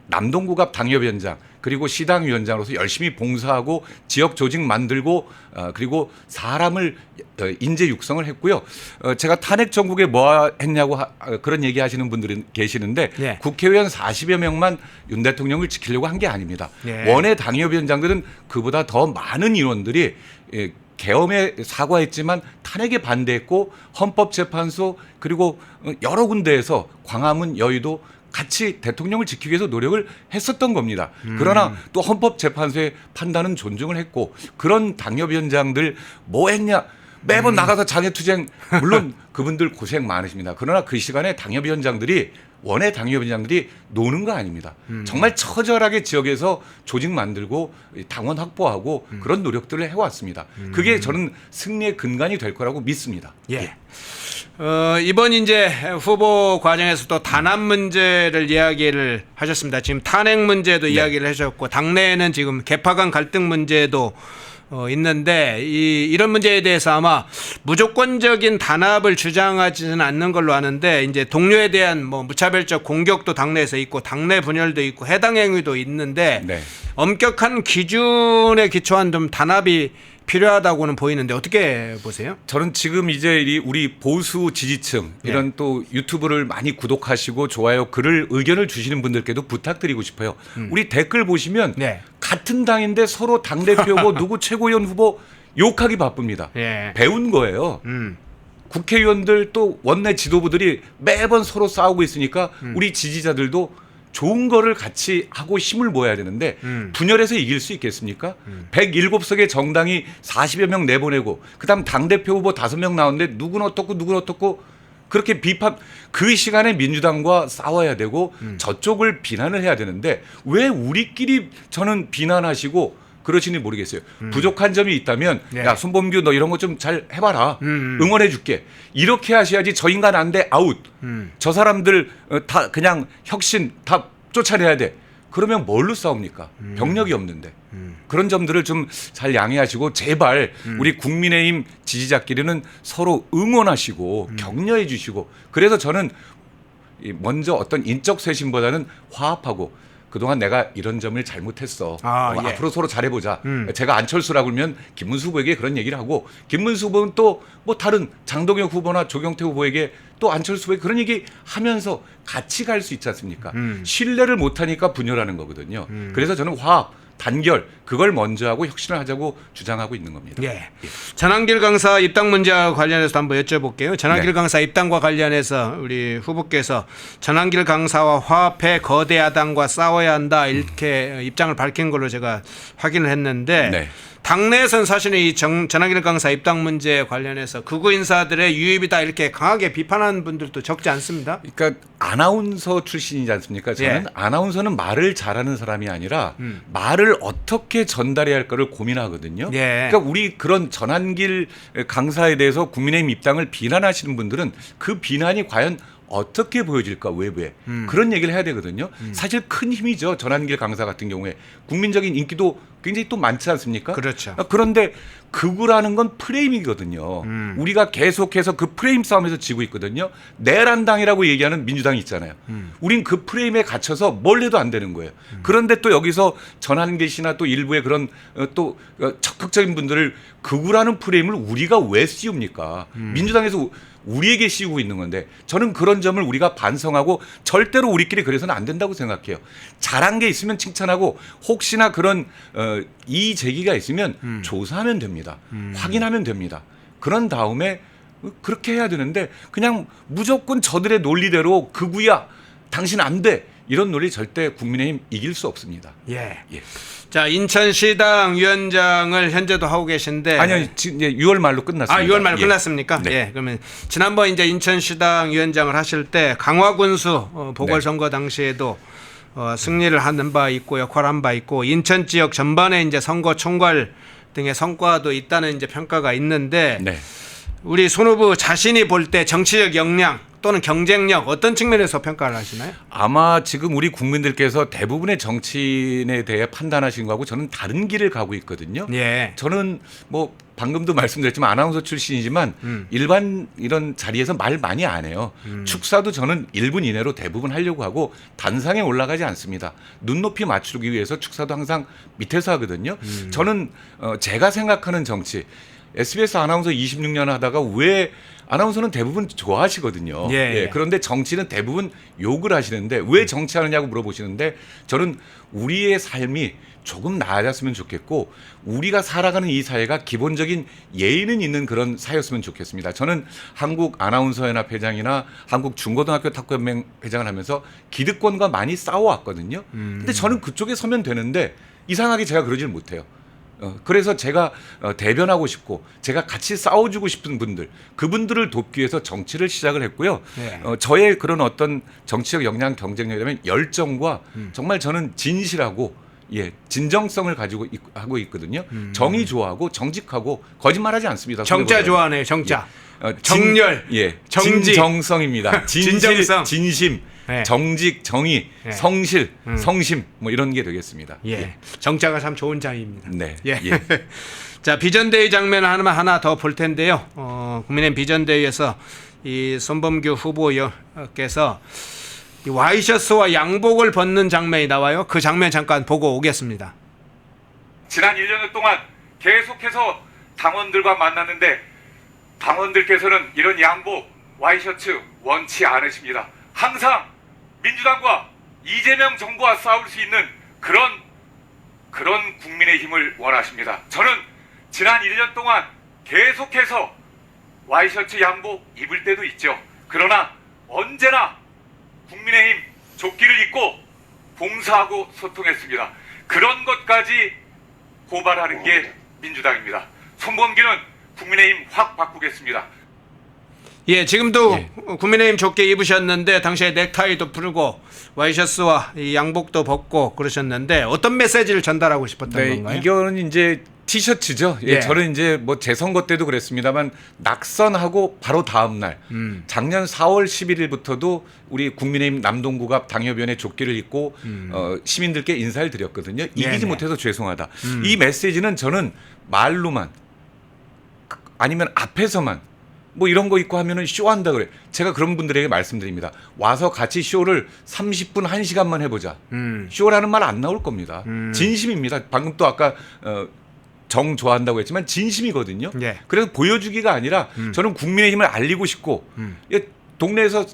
남동구갑 당협위원장 그리고 시당위원장으로서 열심히 봉사하고 지역 조직 만들고 그리고 사람을 인재 육성을 했고요. 제가 탄핵 정국에 뭐 했냐고 그런 얘기 하시는 분들이 계시는데 예. 국회의원 40여 명만 윤 대통령을 지키려고 한 게 아닙니다. 예. 원외 당협위원장들은 그보다 더 많은 인원들이 계엄에 사과했지만 탄핵에 반대했고 헌법재판소 그리고 여러 군데에서 광화문 여의도 같이 대통령을 지키기 위해서 노력을 했었던 겁니다. 그러나 또 헌법재판소의 판단은 존중을 했고 그런 당협위원장들 뭐 했냐 매번 나가서 장애투쟁 물론 그분들 고생 많으십니다. 그러나 그 시간에 당협위원장들이 원외 당협위원장들이 노는 거 아닙니다. 정말 처절하게 지역에서 조직 만들고 당원 확보하고 그런 노력들을 해왔습니다. 그게 저는 승리의 근간이 될 거라고 믿습니다. 예. 이번 이제 후보 과정에서도 단합 문제를 이야기를 하셨습니다. 지금 탄핵 문제도 이야기를 하셨고 당내에는 지금 개파 간 갈등 문제도 있는데 이런 문제에 대해서 아마 무조건적인 단합을 주장하지는 않는 걸로 아는데 이제 동료에 대한 뭐 무차별적 공격도 당내에서 있고 당내 분열도 있고 해당 행위도 있는데 네. 엄격한 기준에 기초한 좀 단합이 필요하다고는 보이는데 어떻게 보세요? 저는 지금 이제 우리 보수 지지층 이런 또 유튜브를 많이 구독하시고 좋아요 글을 의견을 주시는 분들께도 부탁드리고 싶어요. 우리 댓글 보시면 네. 같은 당인데 서로 당대표고 누구 최고위원 후보 욕하기 바쁩니다. 예. 배운 거예요. 국회의원들 또 원내 지도부들이 매번 서로 싸우고 있으니까 우리 지지자들도 좋은 거를 같이 하고 힘을 모아야 되는데 분열해서 이길 수 있겠습니까? 107석의 정당이 40여 명 내보내고 그다음 당대표 후보 5명 나오는데 누구는 어떻고 그렇게 비판 그 시간에 민주당과 싸워야 되고 저쪽을 비난을 해야 되는데 왜 우리끼리 저는 비난하시고 그러시니 모르겠어요. 부족한 점이 있다면 네. 야 손범규 너 이런 거 좀 잘 해봐라. 응원해 줄게. 이렇게 하셔야지 저 인간 안 돼 아웃. 저 사람들 다 그냥 혁신 다 쫓아내야 돼. 그러면 뭘로 싸웁니까? 병력이 없는데. 그런 점들을 좀 잘 양해하시고 제발 우리 국민의힘 지지자끼리는 서로 응원하시고 격려해 주시고 그래서 저는 먼저 어떤 인적 쇄신보다는 화합하고 그동안 내가 이런 점을 잘못했어. 예. 앞으로 서로 잘해보자. 제가 안철수라고 그러면 김문수 후보에게 그런 얘기를 하고 김문수 후보는 또 뭐 다른 장동혁 후보나 조경태 후보에게 또 안철수 후보에게 그런 얘기 하면서 같이 갈 수 있지 않습니까? 신뢰를 못하니까 분열하는 거거든요. 그래서 저는 화합, 단결 그걸 먼저 하고 혁신을 하자고 주장하고 있는 겁니다. 예. 전환길 강사 입당 문제와 관련해서 한번 여쭤볼게요. 전환길 네. 강사 입당과 관련해서 우리 후보께서 전환길 강사와 화합해 거대 야당과 싸워야 한다 이렇게 입장을 밝힌 걸로 제가 확인을 했는데 네. 당내에서는 사실은 이 전환길 강사 입당 문제에 관련해서 극우 인사들의 유입이다 이렇게 강하게 비판하는 분들도 적지 않습니다. 그러니까 아나운서 출신이지 않습니까? 저는 예. 아나운서는 말을 잘하는 사람이 아니라 말을 어떻게 전달해야 할까를 고민하거든요. 예. 그러니까 우리 그런 전환길 강사에 대해서 국민의힘 입당을 비난하시는 분들은 그 비난이 과연 어떻게 보여질까 외부에 그런 얘기를 해야 되거든요. 사실 큰 힘이죠. 전환길 강사 같은 경우에 국민적인 인기도 굉장히 또 많지 않습니까? 그렇죠. 그런데 극우라는 건 프레임이거든요. 우리가 계속해서 그 프레임 싸움에서 지고 있거든요. 내란당이라고 얘기하는 민주당이 있잖아요. 우린 그 프레임에 갇혀서 뭘 해도 안 되는 거예요. 그런데 또 여기서 전환길 씨나 또 일부의 그런 또 적극적인 분들을 극우라는 프레임을 우리가 왜 씌웁니까? 민주당에서 우리에게 씌우고 있는 건데 저는 그런 점을 우리가 반성하고 절대로 우리끼리 그래서는 안 된다고 생각해요. 잘한 게 있으면 칭찬하고 혹시나 그런 이의 제기가 있으면 조사하면 됩니다. 확인하면 됩니다. 그런 다음에 그렇게 해야 되는데 그냥 무조건 저들의 논리대로 극우야 당신 안 돼. 이런 논리 절대 국민의힘 이길 수 없습니다. 예. 예. 자, 인천시당 위원장을 현재도 하고 계신데 아니요, 지금 이제 6월 말로 끝났습니다. 6월 말 예. 끝났습니까? 네. 예. 그러면 지난번 이제 인천시당 위원장을 하실 때 강화군수 보궐선거 당시에도 승리를 하는 바 있고 역할한 바 있고 인천 지역 전반에 이제 선거 총괄 등의 성과도 있다는 이제 평가가 있는데 네. 우리 손 후보 자신이 볼 때 정치적 역량 또는 경쟁력 어떤 측면에서 평가를 하시나요? 아마 지금 우리 국민들께서 대부분의 정치인에 대해 판단하시는 거하고 저는 다른 길을 가고 있거든요. 예. 저는 뭐 방금도 말씀드렸지만 아나운서 출신이지만 일반 이런 자리에서 말 많이 안 해요. 축사도 저는 1분 이내로 대부분 하려고 하고 단상에 올라가지 않습니다. 눈높이 맞추기 위해서 축사도 항상 밑에서 하거든요. 저는 제가 생각하는 정치 SBS 아나운서 26년 하다가 왜 아나운서는 대부분 좋아하시거든요. 예. 그런데 정치는 대부분 욕을 하시는데 왜 정치하느냐고 물어보시는데 저는 우리의 삶이 조금 나아졌으면 좋겠고 우리가 살아가는 이 사회가 기본적인 예의는 있는 그런 사회였으면 좋겠습니다. 저는 한국 아나운서연합 회장이나 한국 중고등학교 탁구연맹 회장을 하면서 기득권과 많이 싸워왔거든요. 근데 저는 그쪽에 서면 되는데 이상하게 제가 그러질 못해요. 그래서 제가 대변하고 싶고 제가 같이 싸워주고 싶은 분들 그분들을 돕기 위해서 정치를 시작을 했고요. 네. 저의 그런 어떤 정치적 역량 경쟁력이라면 열정과 정말 저는 진실하고 진정성을 가지고 하고 있거든요. 정의 좋아하고 정직하고 거짓말하지 않습니다. 정자 좋아하네요. 정자. 정렬, 정직. 진정성입니다. 진실, 진정성. 진심, 네. 정직, 정의, 네. 성실, 성심 뭐 이런 게 되겠습니다. 예. 정자가 참 좋은 자입니다. 네. 예. 예. 자, 비전대회 장면 하나 더 볼 텐데요. 국민의힘 비전대회에서 이 손범규 후보께서 이 와이셔츠와 양복을 벗는 장면이 나와요. 그 장면 잠깐 보고 오겠습니다. 지난 1년 동안 계속해서 당원들과 만났는데 당원들께서는 이런 양복, 와이셔츠 원치 않으십니다. 항상 민주당과 이재명 정부와 싸울 수 있는 그런 국민의힘을 원하십니다. 저는 지난 1년 동안 계속해서 와이셔츠 양복 입을 때도 있죠. 그러나 언제나 국민의힘 조끼를 입고 봉사하고 소통했습니다. 그런 것까지 고발하는 게 민주당입니다. 손범규는 국민의힘 확 바꾸겠습니다. 예, 지금도 국민의힘 조끼 입으셨는데 당시에 넥타이도 풀고 와이셔츠와 이 양복도 벗고 그러셨는데 어떤 메시지를 전달하고 싶었던 건가요? 이거는 이제 티셔츠죠. 예. 저는 이제 뭐 제 선거 때도 그랬습니다만 낙선하고 바로 다음 날 작년 4월 11일부터도 우리 국민의힘 남동구갑 당협위원회 조끼를 입고 시민들께 인사를 드렸거든요. 이기지 네네. 못해서 죄송하다. 이 메시지는 저는 말로만 아니면 앞에서만 뭐 이런 거 있고 하면은 쇼한다 그래. 제가 그런 분들에게 말씀드립니다. 와서 같이 쇼를 30분 1시간만 해보자. 쇼라는 말 안 나올 겁니다. 진심입니다. 방금 또 아까 정 좋아한다고 했지만 진심이거든요. 예. 그래서 보여주기가 아니라 저는 국민의힘을 알리고 싶고 동네에서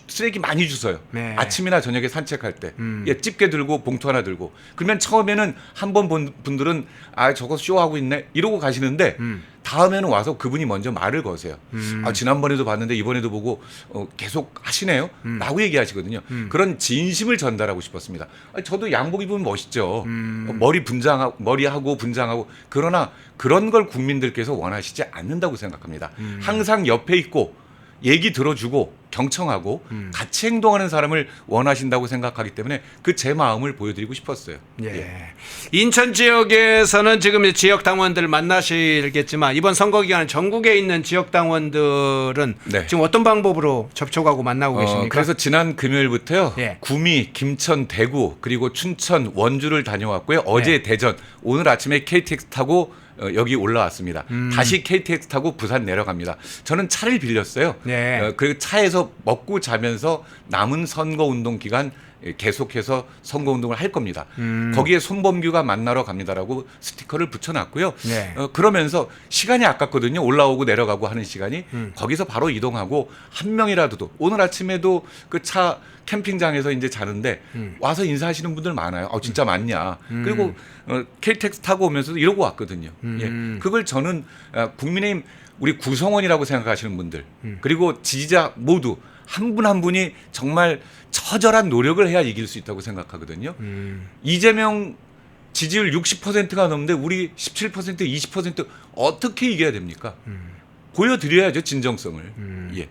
쓰레기 많이 주워요. 네. 아침이나 저녁에 산책할 때 집게 들고 봉투 하나 들고 그러면 처음에는 한 번 본 분들은 아 저거 쇼하고 있네 이러고 가시는데 다음에는 와서 그분이 먼저 말을 거세요. 아 지난번에도 봤는데 이번에도 보고 계속 하시네요 라고 얘기하시거든요. 그런 진심을 전달하고 싶었습니다. 아니, 저도 양복 입으면 멋있죠. 머리하고 분장하고 그러나 그런 걸 국민들께서 원하시지 않는다고 생각합니다. 항상 옆에 있고 얘기 들어주고 경청하고 같이 행동하는 사람을 원하신다고 생각하기 때문에 그 제 마음을 보여드리고 싶었어요. 예. 인천 지역에서는 지금 지역 당원들 만나시겠지만 이번 선거 기간 전국에 있는 지역 당원들은 네. 지금 어떤 방법으로 접촉하고 만나고 계십니까? 그래서 지난 금요일부터요. 예. 구미, 김천, 대구 그리고 춘천, 원주를 다녀왔고요. 어제 대전, 오늘 아침에 KTX 타고 여기 올라왔습니다. 다시 KTX 타고 부산 내려갑니다. 저는 차를 빌렸어요. 네. 그 차에서 먹고 자면서 남은 선거운동 기간 계속해서 선거운동을 할 겁니다. 거기에 손범규가 만나러 갑니다라고 스티커를 붙여놨고요. 네. 그러면서 시간이 아깝거든요. 올라오고 내려가고 하는 시간이 거기서 바로 이동하고 한 명이라도 오늘 아침에도 그 차 캠핑장에서 이제 자는데 와서 인사하시는 분들 많아요. 진짜 많냐. 그리고 KTX 타고 오면서도 이러고 왔거든요. 예. 그걸 저는 국민의힘 우리 구성원이라고 생각하시는 분들 그리고 지지자 모두 한 분 한 분이 정말 처절한 노력을 해야 이길 수 있다고 생각하거든요. 이재명 지지율 60%가 넘는데 우리 17%, 20% 어떻게 이겨야 됩니까? 보여드려야죠 진정성을. 예.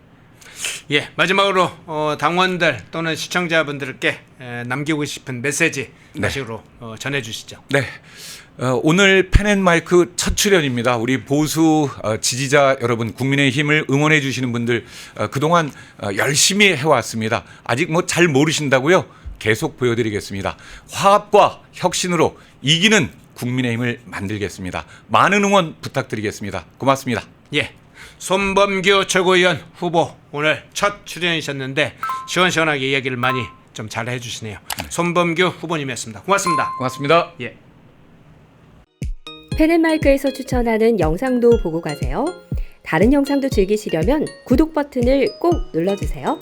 예, 마지막으로 당원들 또는 시청자분들께 남기고 싶은 메시지 마지막으로 전해주시죠. 네. 오늘 펜앤마이크 첫 출연입니다. 우리 보수 지지자 여러분, 국민의힘을 응원해 주시는 분들 그동안 열심히 해왔습니다. 아직 뭐 잘 모르신다고요? 계속 보여드리겠습니다. 화합과 혁신으로 이기는 국민의힘을 만들겠습니다. 많은 응원 부탁드리겠습니다. 고맙습니다. 예, 손범규 최고위원 후보 오늘 첫 출연이셨는데 시원시원하게 이야기를 많이 좀 잘 해주시네요. 손범규 후보님이었습니다. 고맙습니다. 고맙습니다. 예. 펜앤마이크에서 추천하는 영상도 보고 가세요. 다른 영상도 즐기시려면 구독 버튼을 꼭 눌러주세요.